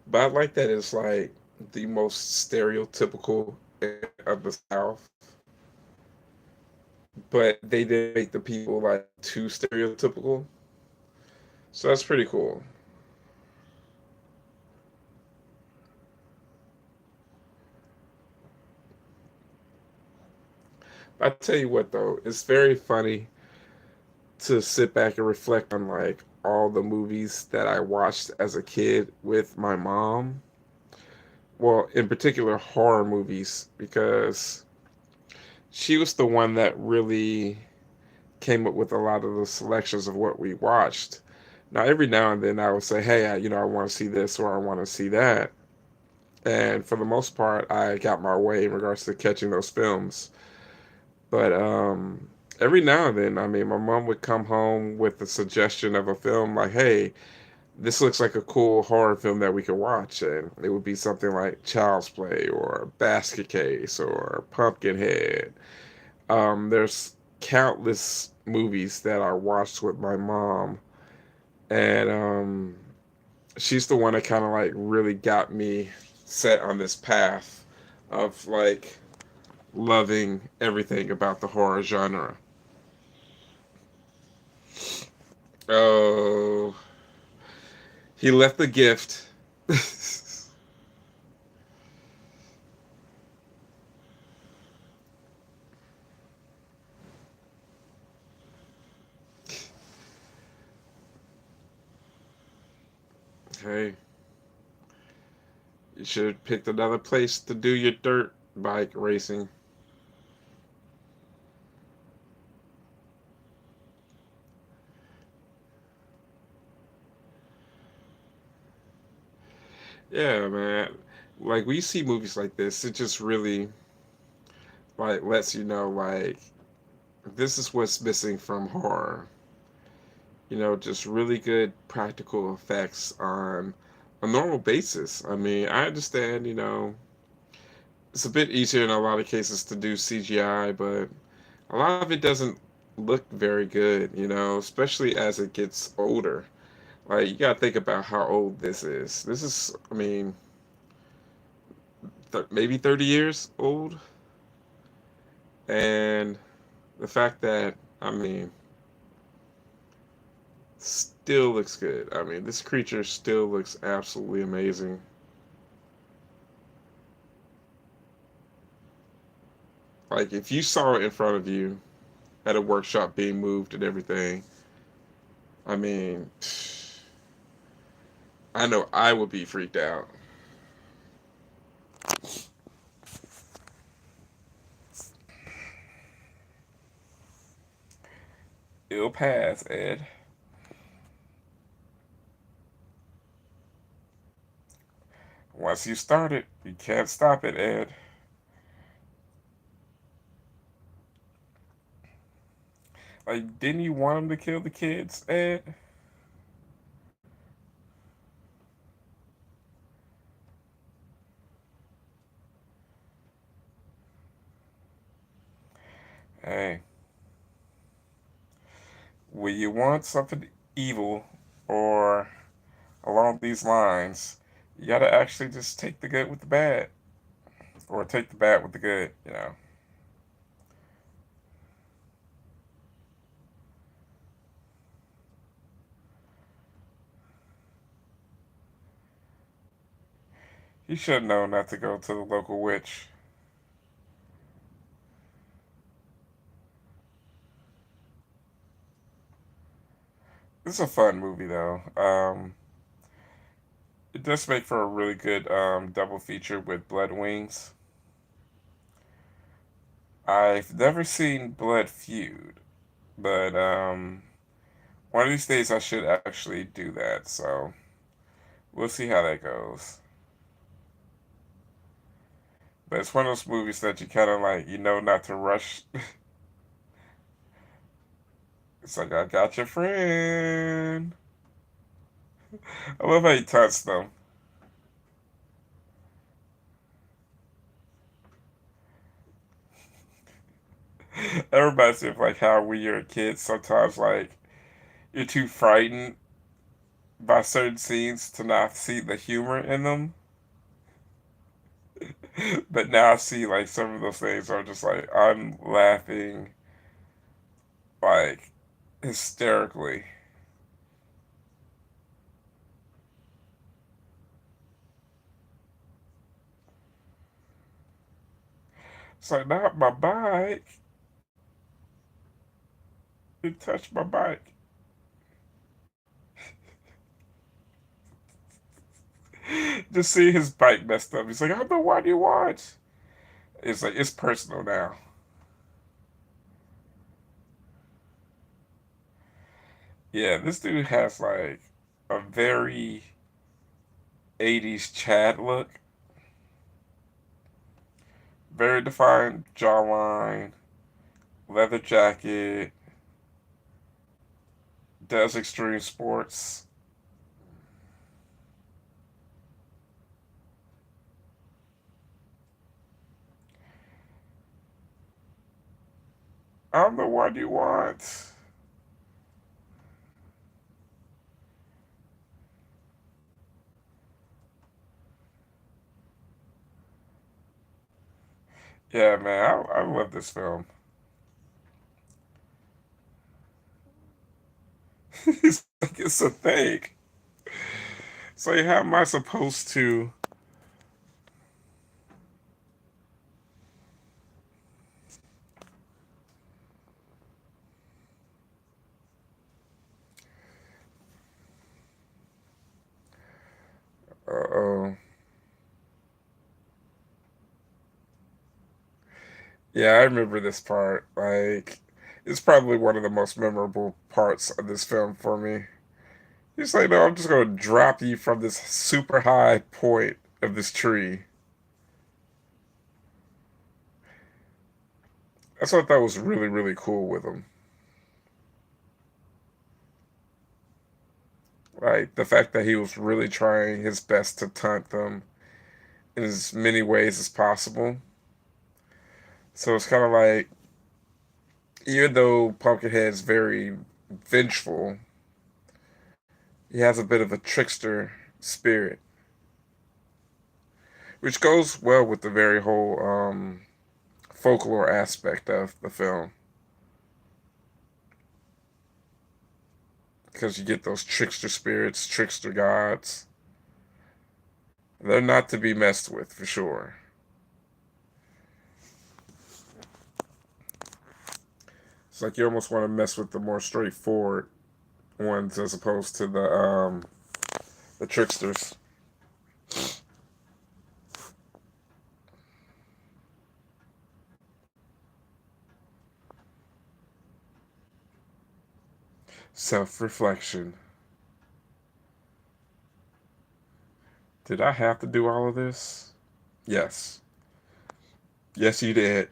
But I like that it's like the most stereotypical of the South, but they didn't make the people like too stereotypical. So that's pretty cool. I tell you what though, it's very funny to sit back and reflect on like all the movies that I watched as a kid with my mom. Well, in particular horror movies because she was the one that really came up with a lot of the selections of what we watched. Now, every now and then I would say, "Hey, I want to see this or I want to see that," and for the most part, I got my way in regards to catching those films. But every now and then, I mean, my mom would come home with a suggestion of a film, like, "Hey, this looks like a cool horror film that we could watch," and it would be something like Child's Play or Basket Case or Pumpkinhead. There's countless movies that I watched with my mom, and she's the one that kind of like really got me set on this path of like loving everything about the horror genre. Oh, he left the gift. Hey, you should have picked another place to do your dirt bike racing. Yeah, man. Like we see movies like this, it just really like lets you know like this is what's missing from horror. Just really good practical effects on a normal basis. I mean, I understand, it's a bit easier in a lot of cases to do CGI, but a lot of it doesn't look very good, especially as it gets older. Like, you gotta think about how old this is. This is, I mean, maybe 30 years old, and the fact that I mean still looks good. I mean, this creature still looks absolutely amazing. Like if you saw it in front of you at a workshop being moved and everything, I mean, I know I would be freaked out. It'll pass, Ed. Once you start it, you can't stop it, Ed. Like, didn't you want him to kill the kids, Ed? Hey, when you want something evil or along these lines, you gotta actually just take the good with the bad, or take the bad with the good. You know, he should know not to go to the local witch. It's a fun movie though. It does make for a really good double feature with Blood Wings. I've never seen Blood Feud, but one of these days I should actually do that. So we'll see how that goes. But it's one of those movies that you kind of like, you know, not to rush. It's like I got your friend. I love how he taunts them. That reminds me of like how when you're a kid, sometimes like you're too frightened by certain scenes to not see the humor in them. But now I see like some of those things are just like I'm laughing like hysterically. It's like not my bike. It touched my bike. Just see his bike messed up. He's like, I don't know why do you want. It's like it's personal now. Yeah, this dude has like a very 80s Chad look. Very defined jawline, leather jacket, does extreme sports. I don't know what do you want. Yeah, man, I love this film. It's like it's a thing. So how am I supposed to? Uh-oh. Yeah, I remember this part. Like, it's probably one of the most memorable parts of this film for me. He's like, no, I'm just gonna drop you from this super high point of this tree. That's what I thought was really, really cool with him. Like the fact that he was really trying his best to taunt them in as many ways as possible. So it's kind of like, even though Pumpkinhead is very vengeful, he has a bit of a trickster spirit, which goes well with the very whole folklore aspect of the film because you get those trickster spirits, trickster gods. They're not to be messed with for sure. It's like you almost want to mess with the more straightforward ones as opposed to the tricksters. Self reflection. Did I have to do all of this? Yes. Yes, you did.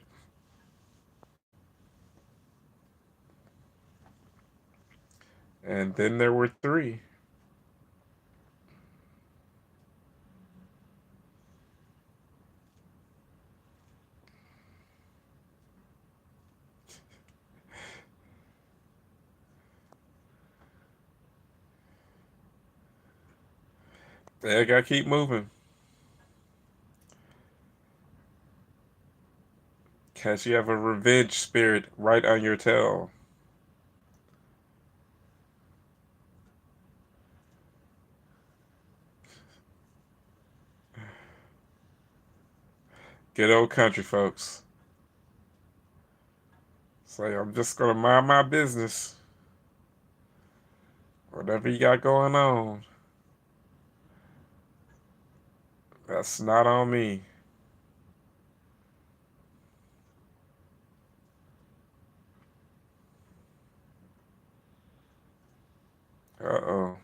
And then there were three. They gotta keep moving. Cause you have a revenge spirit right on your tail. Good old country folks. Say, I'm just gonna mind my business. Whatever you got going on, that's not on me. Uh oh.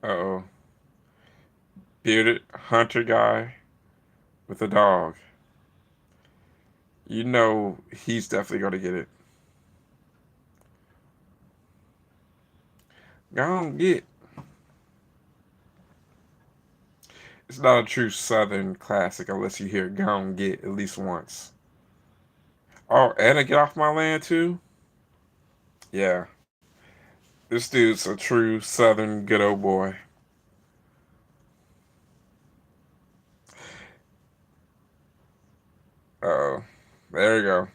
Uh oh. Bearded hunter guy with a dog. You know he's definitely gonna get it. Go on, get. It's not a true Southern classic unless you hear "Go on, get" at least once. Oh, and a get off my land too. Yeah, this dude's a true Southern good old boy. Oh, there you go.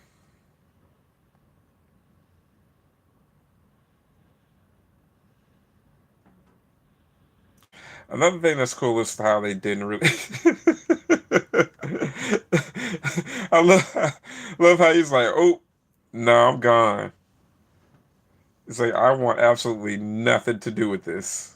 Another thing that's cool is how they didn't really. I love how he's like, oh, no, I'm gone. It's like I want absolutely nothing to do with this.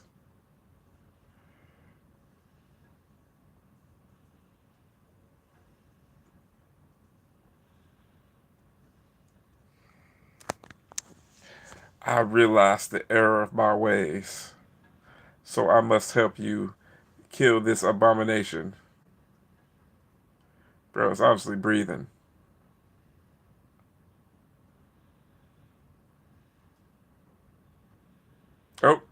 I realize the error of my ways, so I must help you kill this abomination. Bro, it's obviously breathing. Oh,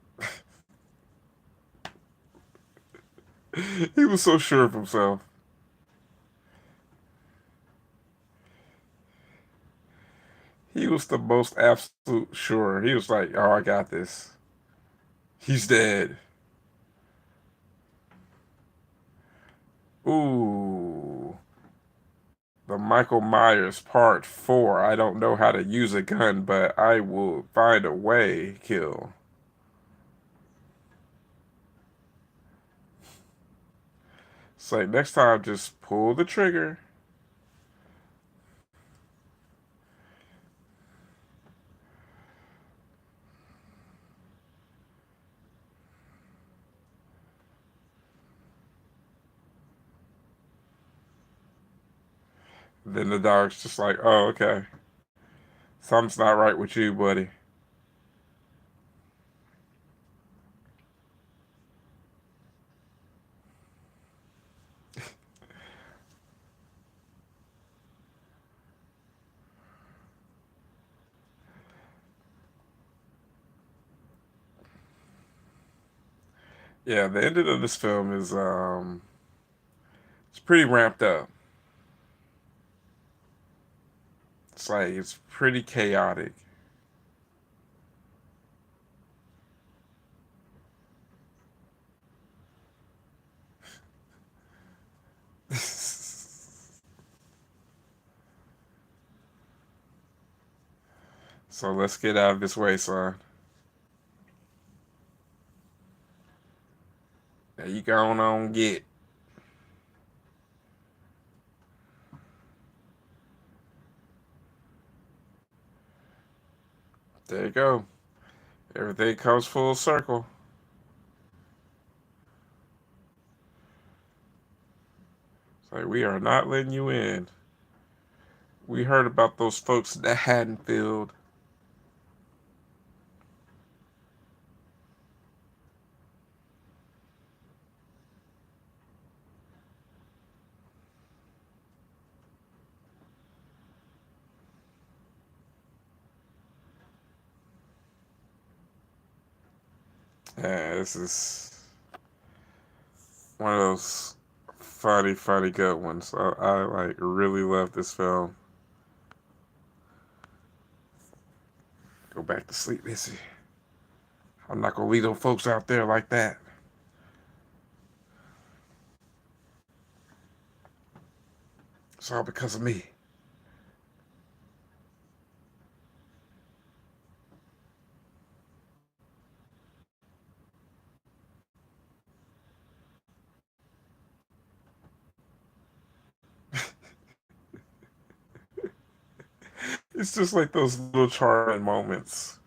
he was so sure of himself. He was the most absolute sure. He was like, "Oh, I got this. He's dead." Ooh, the Michael Myers Part 4. I don't know how to use a gun, but I will find a way. Kill. It's like next time, just pull the trigger. Then the dog's just like, "Oh, okay. Something's not right with you, buddy." Yeah, the ending of this film is it's pretty ramped up. It's like it's pretty chaotic. So let's get out of this way, son. There you go on get. There you go. Everything comes full circle. It's like we are not letting you in. We heard about those folks in the Haddonfield. Yeah, this is one of those funny, funny good ones. I like really love this film. Go back to sleep, Missy. I'm not gonna leave those folks out there like that. It's all because of me. It's just like those little charming moments.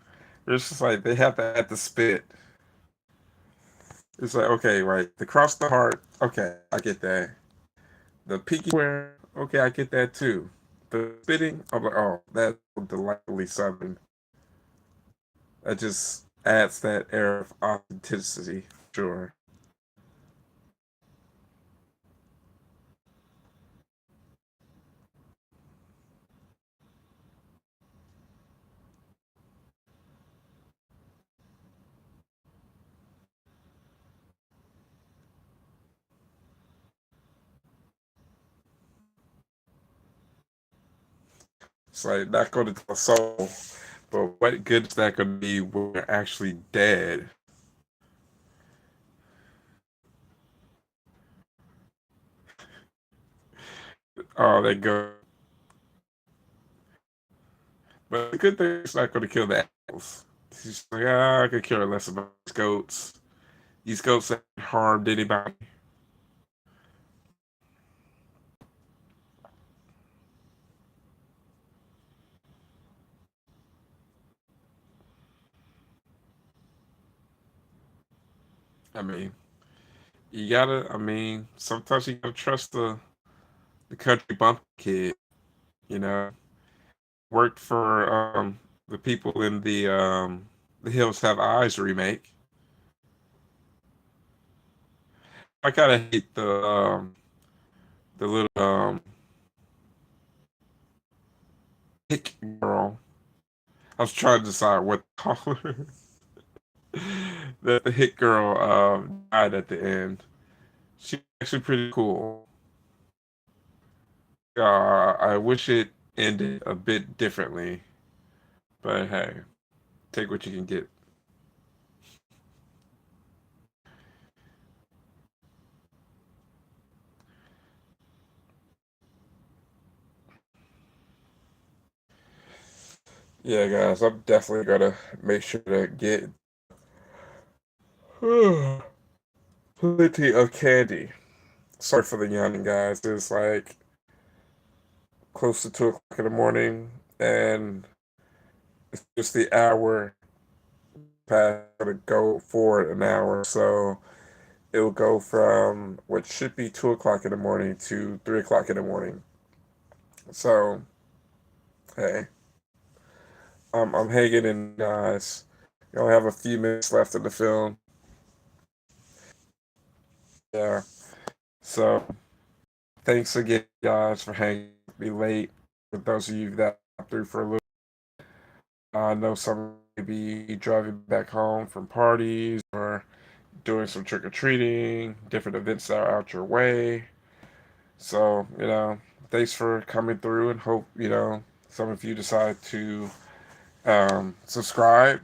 It's just like they have to add the spit. It's like, okay, right. The cross the heart, okay, I get that. The peaky square, okay, I get that too. The spitting, I'm like, oh, that's delightfully southern. That just adds that air of authenticity, sure. It's like not going to tell a soul, but what good is that going to be when you're actually dead? Oh, they go. But the good thing is not going to kill the animals. He's like, ah, I could care less about these goats. These goats haven't harmed anybody. I mean, you gotta. I mean, sometimes you gotta trust the country bumpkin kid. You know, worked for the people in the Hills Have Eyes remake. I gotta hate the little hick girl. I was trying to decide what to call her. The hit girl died at the end. She's actually pretty cool. I wish it ended a bit differently, but hey, take what you can get. Yeah, guys, I'm definitely gonna make sure to get plenty of candy. Sorry for the yawning, guys. It's like close to 2 o'clock in the morning, and it's just the hour past to go forward an hour, so it'll go from what should be 2 o'clock in the morning to 3 o'clock in the morning. So, hey, I'm hanging in, guys. You only have a few minutes left in the film. Yeah. So, thanks again, guys, for hanging with me late. For those of you that got through for a little, I know some may be driving back home from parties or doing some trick or treating, different events that are out your way. So, thanks for coming through and hope, some of you decide to subscribe.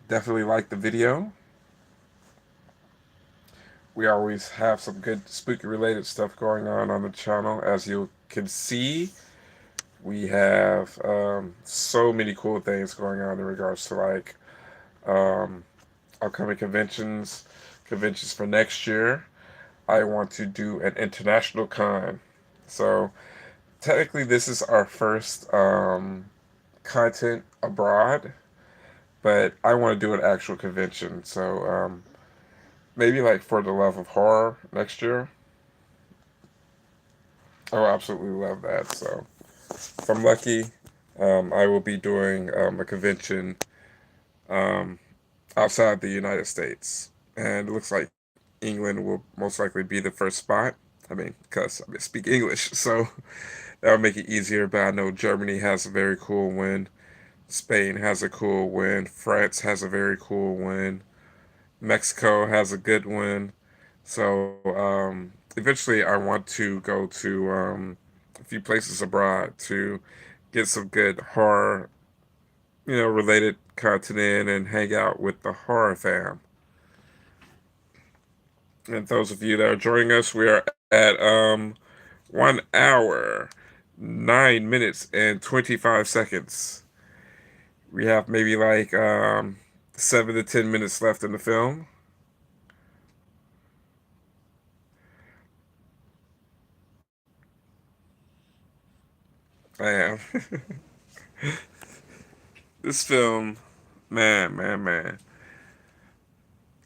Definitely like the video. We always have some good spooky related stuff going on the channel. As you can see, we have so many cool things going on in regards to like um, upcoming conventions for next year. I want to do an international con. So technically, this is our first content abroad, but I want to do an actual convention. So maybe like for the love of horror next year. I will absolutely love that. So if I'm lucky, I will be doing a convention um, outside the United States, and it looks like England will most likely be the first spot. I mean, because I speak English, so that would make it easier. But I know Germany has a very cool win. Spain has a cool win. France has a very cool win. Mexico has a good win. So eventually, I want to go to a few places abroad to get some good horror, related content in and hang out with the horror fam. And those of you that are joining us, we are at 1 hour, 9 minutes, and 25 seconds. We have maybe like 7 to 10 minutes left in the film. I am. This film, man, man, man.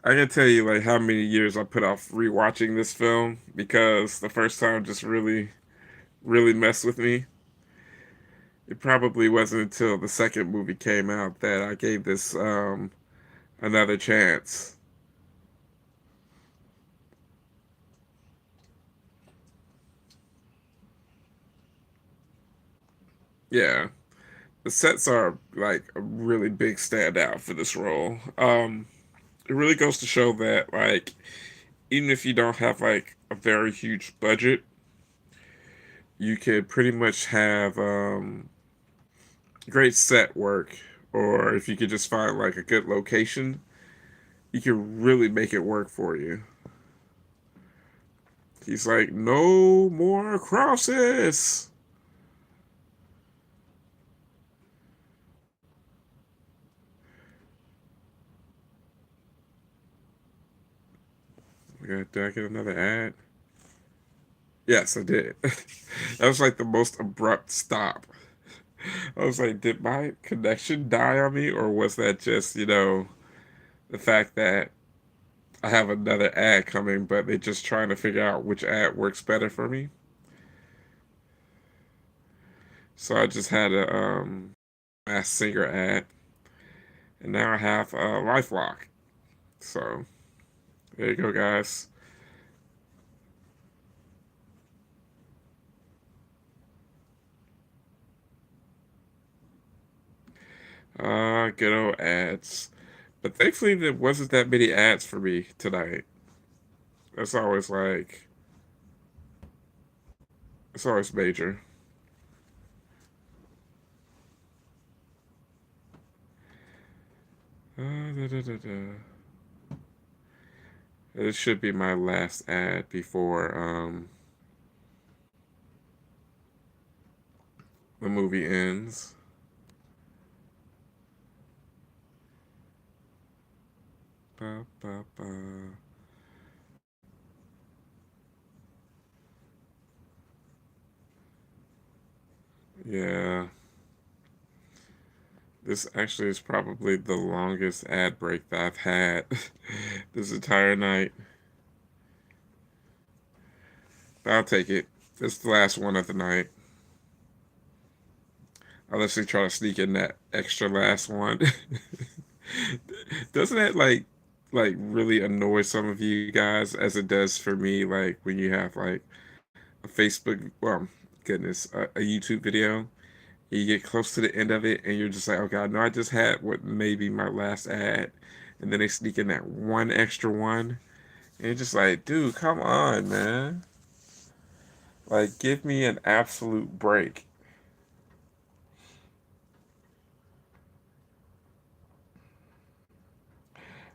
I can tell you like how many years I put off rewatching this film because the first time just really, really messed with me. It probably wasn't until the second movie came out that I gave this another chance. Yeah, the sets are like a really big standout for this role. It really goes to show that like even if you don't have like a very huge budget, you could pretty much have great set work, or if you could just find like a good location, you can really make it work for you. He's like, no more crosses. Did I get another ad? Yes, I did. That was like the most abrupt stop. I was like, did my connection die on me, or was that just, the fact that I have another ad coming, but they're just trying to figure out which ad works better for me? So I just had a Mass Singer ad, and now I have a LifeLock. So there you go, guys. Good old ads. But thankfully, there wasn't that many ads for me tonight. That's always like, it's always major. Da, da, da, da. This should be my last ad before the movie ends. Ba, ba, ba. Yeah, this actually is probably the longest ad break that I've had this entire night. But I'll take it. It's the last one of the night. I'll actually try to sneak in that extra last one. Doesn't that like really annoy some of you guys as it does for me? Like when you have like a Facebook, well, goodness, a YouTube video, you get close to the end of it, and you're just like, okay, I know I just had what may be my last ad, and then they sneak in that one extra one. And you're just like, dude, come on, man. Like, give me an absolute break.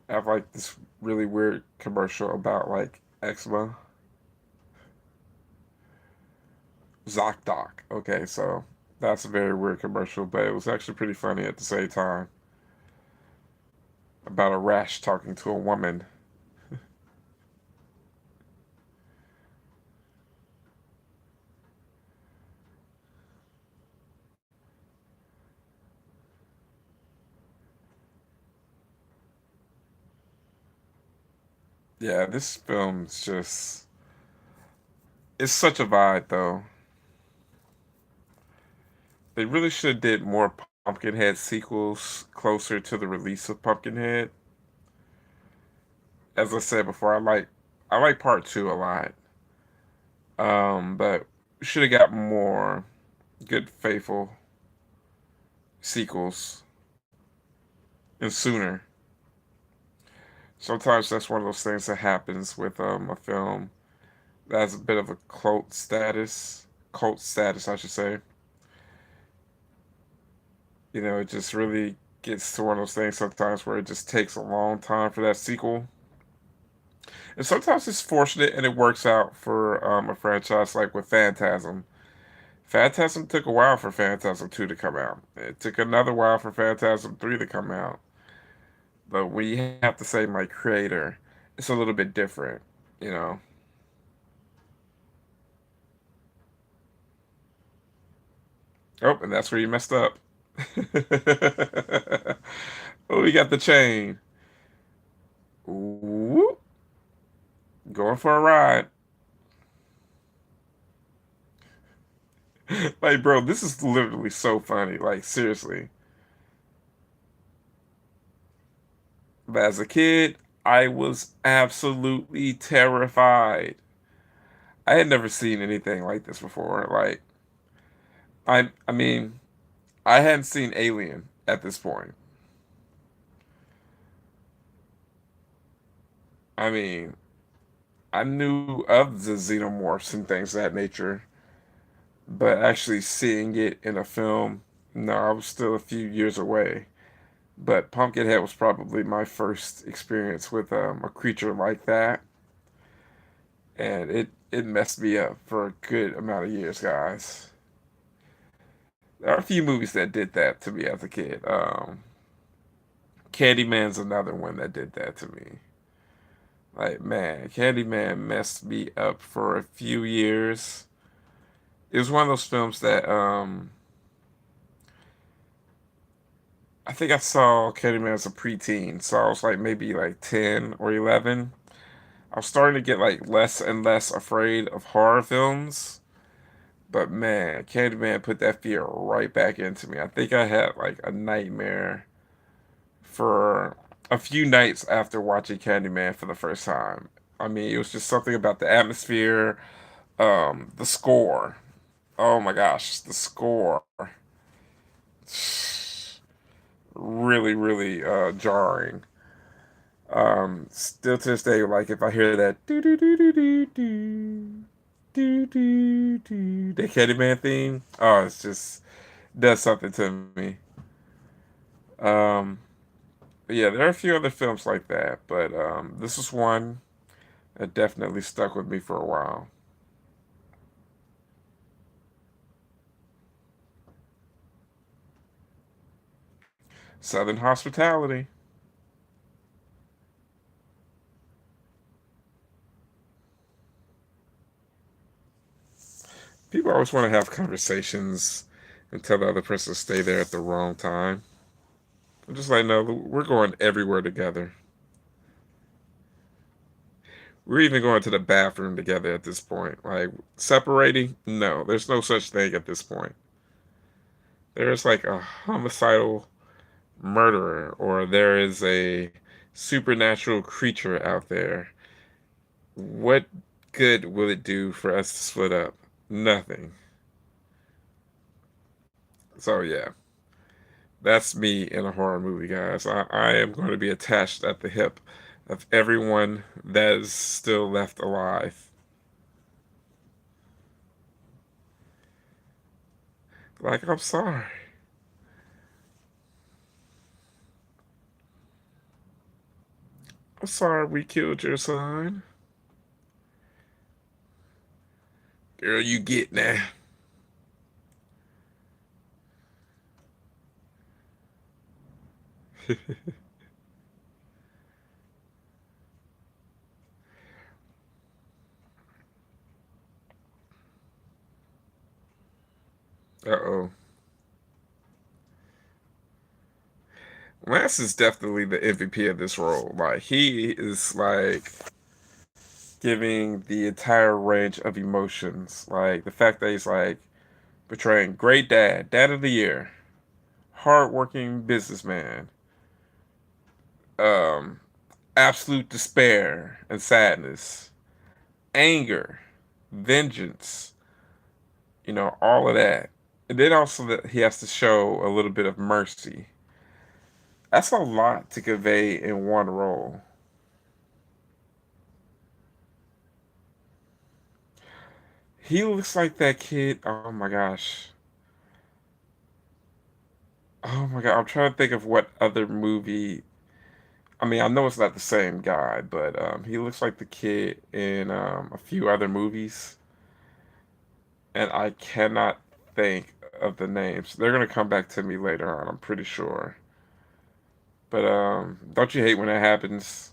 I have like this really weird commercial about like eczema. ZocDoc. Okay, so that's a very weird commercial, but it was actually pretty funny at the same time about a rash talking to a woman. Yeah, this film's just it's such a vibe though. They really should have did more Pumpkinhead sequels closer to the release of Pumpkinhead. As I said before, I like part two a lot. But should have got more good faithful sequels and sooner. Sometimes that's one of those things that happens with a film that has a bit of a cult status, I should say. You know, it just really gets to one of those things sometimes where it just takes a long time for that sequel. And sometimes it's fortunate and it works out for a franchise like with Phantasm. Phantasm took a while for Phantasm 2 to come out. It took another while for Phantasm 3 to come out. But when you have to say my creator, it's a little bit different, you know. Oh, and that's where you messed up. Oh, we got the chain. Whoop, going for a ride. Like, bro, this is literally so funny. Like, seriously. But as a kid, I was absolutely terrified. I had never seen anything like this before. Like, I mean, I hadn't seen Alien at this point. I mean, I knew of the xenomorphs and things of that nature, but actually seeing it in a film, no, I was still a few years away. But Pumpkinhead was probably my first experience with a creature like that, and it messed me up for a good amount of years, guys. There are a few movies that did that to me as a kid. Candyman's another one that did that to me. Like, man, Candyman messed me up for a few years. It was one of those films that I think I saw Candyman as a preteen, so I was like maybe like 10 or 11. I was starting to get like less and less afraid of horror films, but man, Candyman put that fear right back into me. I think I had like a nightmare for a few nights after watching Candyman for the first time. I mean, it was just something about the atmosphere, the score. Oh my gosh, the score. Really, really jarring. Still to this day, like if I hear that do do do do do do do do do the Candyman theme, oh, it's just does something to me. Um, but yeah, there are a few other films like that, but this is one that definitely stuck with me for a while. Southern Hospitality. People always want to have conversations and tell the other person to stay there at the wrong time. I'm just like, no, we're going everywhere together. We're even going to the bathroom together at this point. Like separating? No, there's no such thing at this point. There's like a homicidal murderer or there is a supernatural creature out there. What good will it do for us to split up? Nothing. So yeah, That's me in a horror movie, guys. I am going to be attached at the hip of everyone that is still left alive. Like, I'm sorry. I'm sorry we killed your son. Girl, you get now. Uh-oh. Lance is definitely the MVP of this role. Like, he is like giving the entire range of emotions. Like the fact that he's like portraying great dad, dad of the year, hardworking businessman, um, absolute despair and sadness, anger, vengeance, all of that. And then also that he has to show a little bit of mercy. That's a lot to convey in one role. He looks like that kid. Oh my gosh. Oh my god. I'm trying to think of what other movie. I mean, I know it's not the same guy, but he looks like the kid in a few other movies, and I cannot think of the names. They're gonna come back to me later on, I'm pretty sure. But don't you hate when that happens?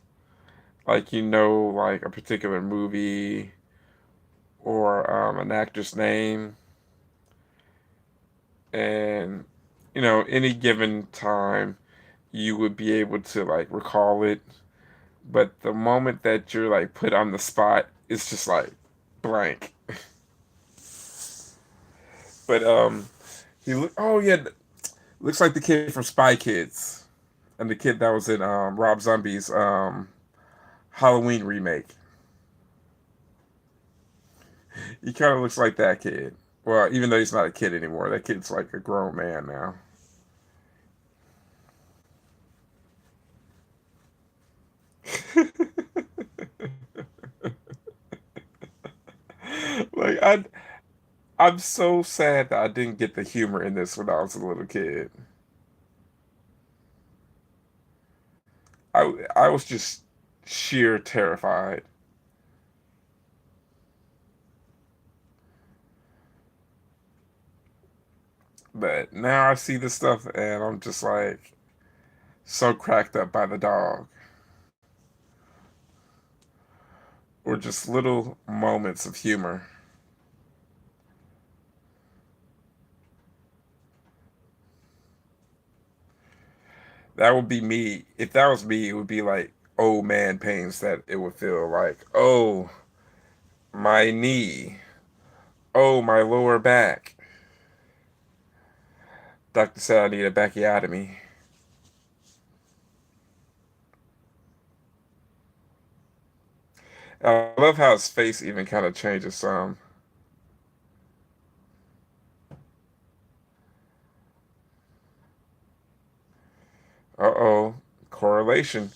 Like like a particular movie or an actor's name, and any given time you would be able to like recall it, but the moment that you're like put on the spot, it's just like blank. But he look. Oh yeah, looks like the kid from Spy Kids, and the kid that was in Rob Zombie's Halloween remake. He kind of looks like that kid. Well, even though he's not a kid anymore, that kid's like a grown man now. like I'm so sad that I didn't get the humor in this when I was a little kid. I was just sheer terrified. But now I see this stuff and I'm just like so cracked up by the dog. Or just little moments of humor. That would be me. If that was me, it would be like old man pains that it would feel like, oh, my knee. Oh, my lower back. Doctor said I need a bacchiotomy. I love how his face even kind of changes some. Uh-oh. Correlation.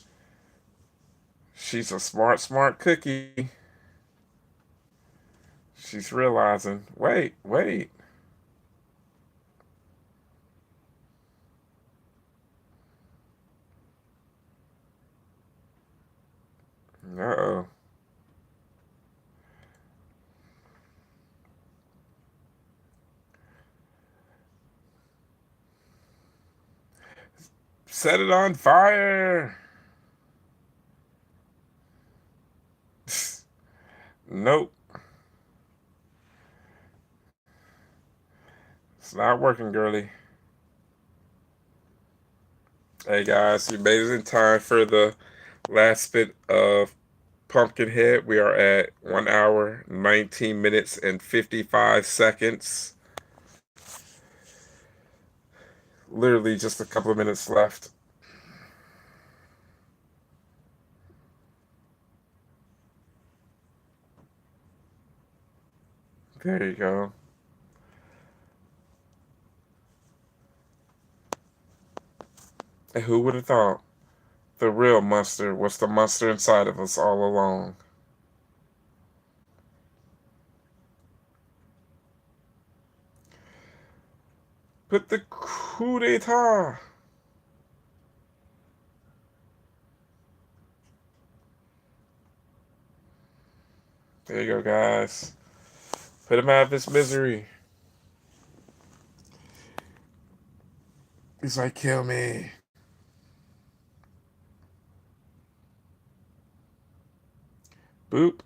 She's a smart, smart cookie. She's realizing, wait, wait. Uh-oh. Set it on fire. Nope. It's not working, girly. Hey guys, you made it in time for the last bit of Pumpkinhead. We are at 1 hour, 19 minutes, and 55 seconds. Literally just a couple of minutes left. There you go. And who would have thought the real monster was the monster inside of us all along? Put the coup d'etat. There you go, guys. Put him out of his misery. He's like, kill me. Boop.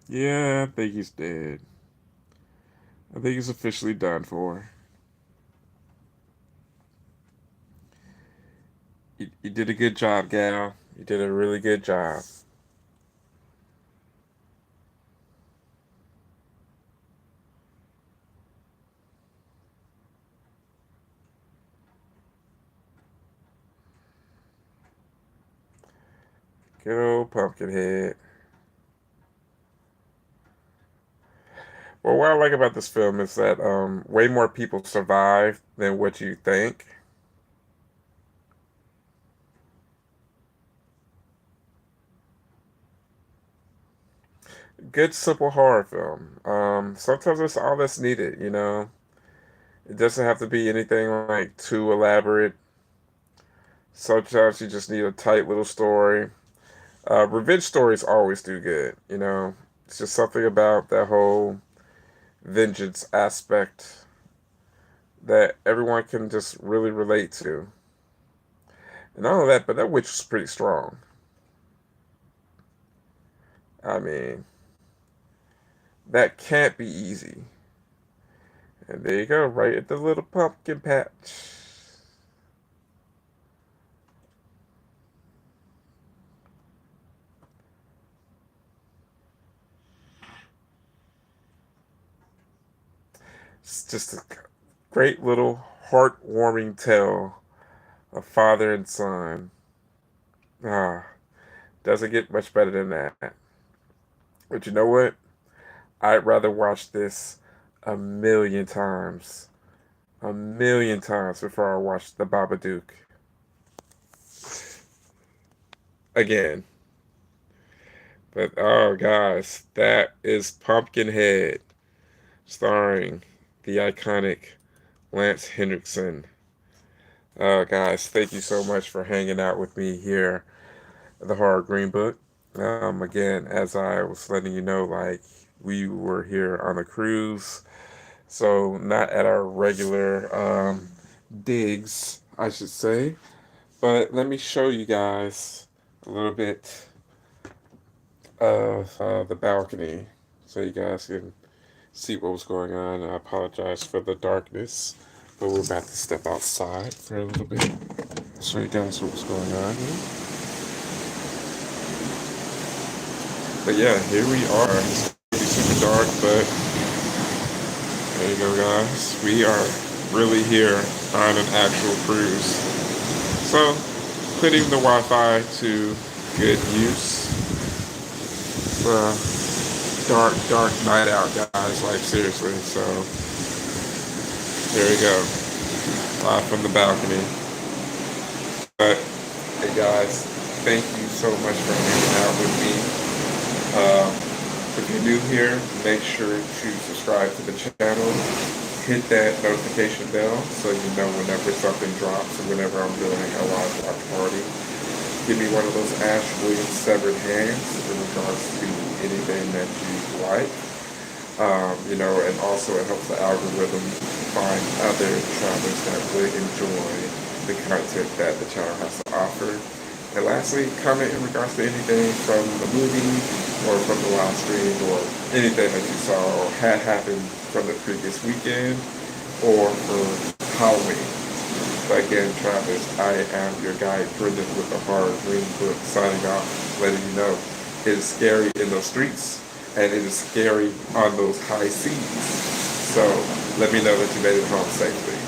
Yeah, I think he's dead. I think he's officially done for. You did a good job, gal. You did a really good job. Good old Pumpkinhead. Well, what I like about this film is that way more people survive than what you think. Good, simple horror film. Sometimes that's all that's needed, you know? It doesn't have to be anything like too elaborate. Sometimes you just need a tight little story. Revenge stories always do good, you know? It's just something about that whole vengeance aspect that everyone can just really relate to. And not only that, but that witch was pretty strong. I mean, that can't be easy. And there you go, right at the little pumpkin patch. It's just a great little heartwarming tale of father and son. Ah, doesn't get much better than that. But you know what? I'd rather watch this a million times. A million times before I watch The Babadook again. But oh, guys, that is Pumpkinhead, starring the iconic Lance Henriksen. Guys, thank you so much for hanging out with me here at the Horror Greenbook. Again, as I was letting you know, like we were here on a cruise, so not at our regular digs, I should say. But let me show you guys a little bit of the balcony so you guys can see what was going on. I apologize for the darkness, but we're about to step outside for a little bit. Show you guys what was going on here. But yeah, here we are. It's gonna be super dark, but there you go, guys. We are really here on an actual cruise. So, putting the Wi-Fi to good use. It's a dark, dark night out, guys. Like seriously. So, there we go. Live from the balcony. But hey, guys, thank you so much for hanging out with me. Um, if you're new here, make sure to subscribe to the channel. Hit that notification bell so you know whenever something drops or whenever I'm doing a live watch party. Give me one of those Ash Williams severed hands in regards to anything that you like. You know, and also it helps the algorithm find other travelers that would enjoy the content that the channel has to offer. And lastly, comment in regards to anything from the movie or from the live stream or anything that you saw or had happened from the previous weekend or for Halloween. But again, travelers, I am your guide, Brendan, with the Horror Greenbook, signing off, letting you know it is scary in those streets and it is scary on those high seas. So let me know that you made it home safely.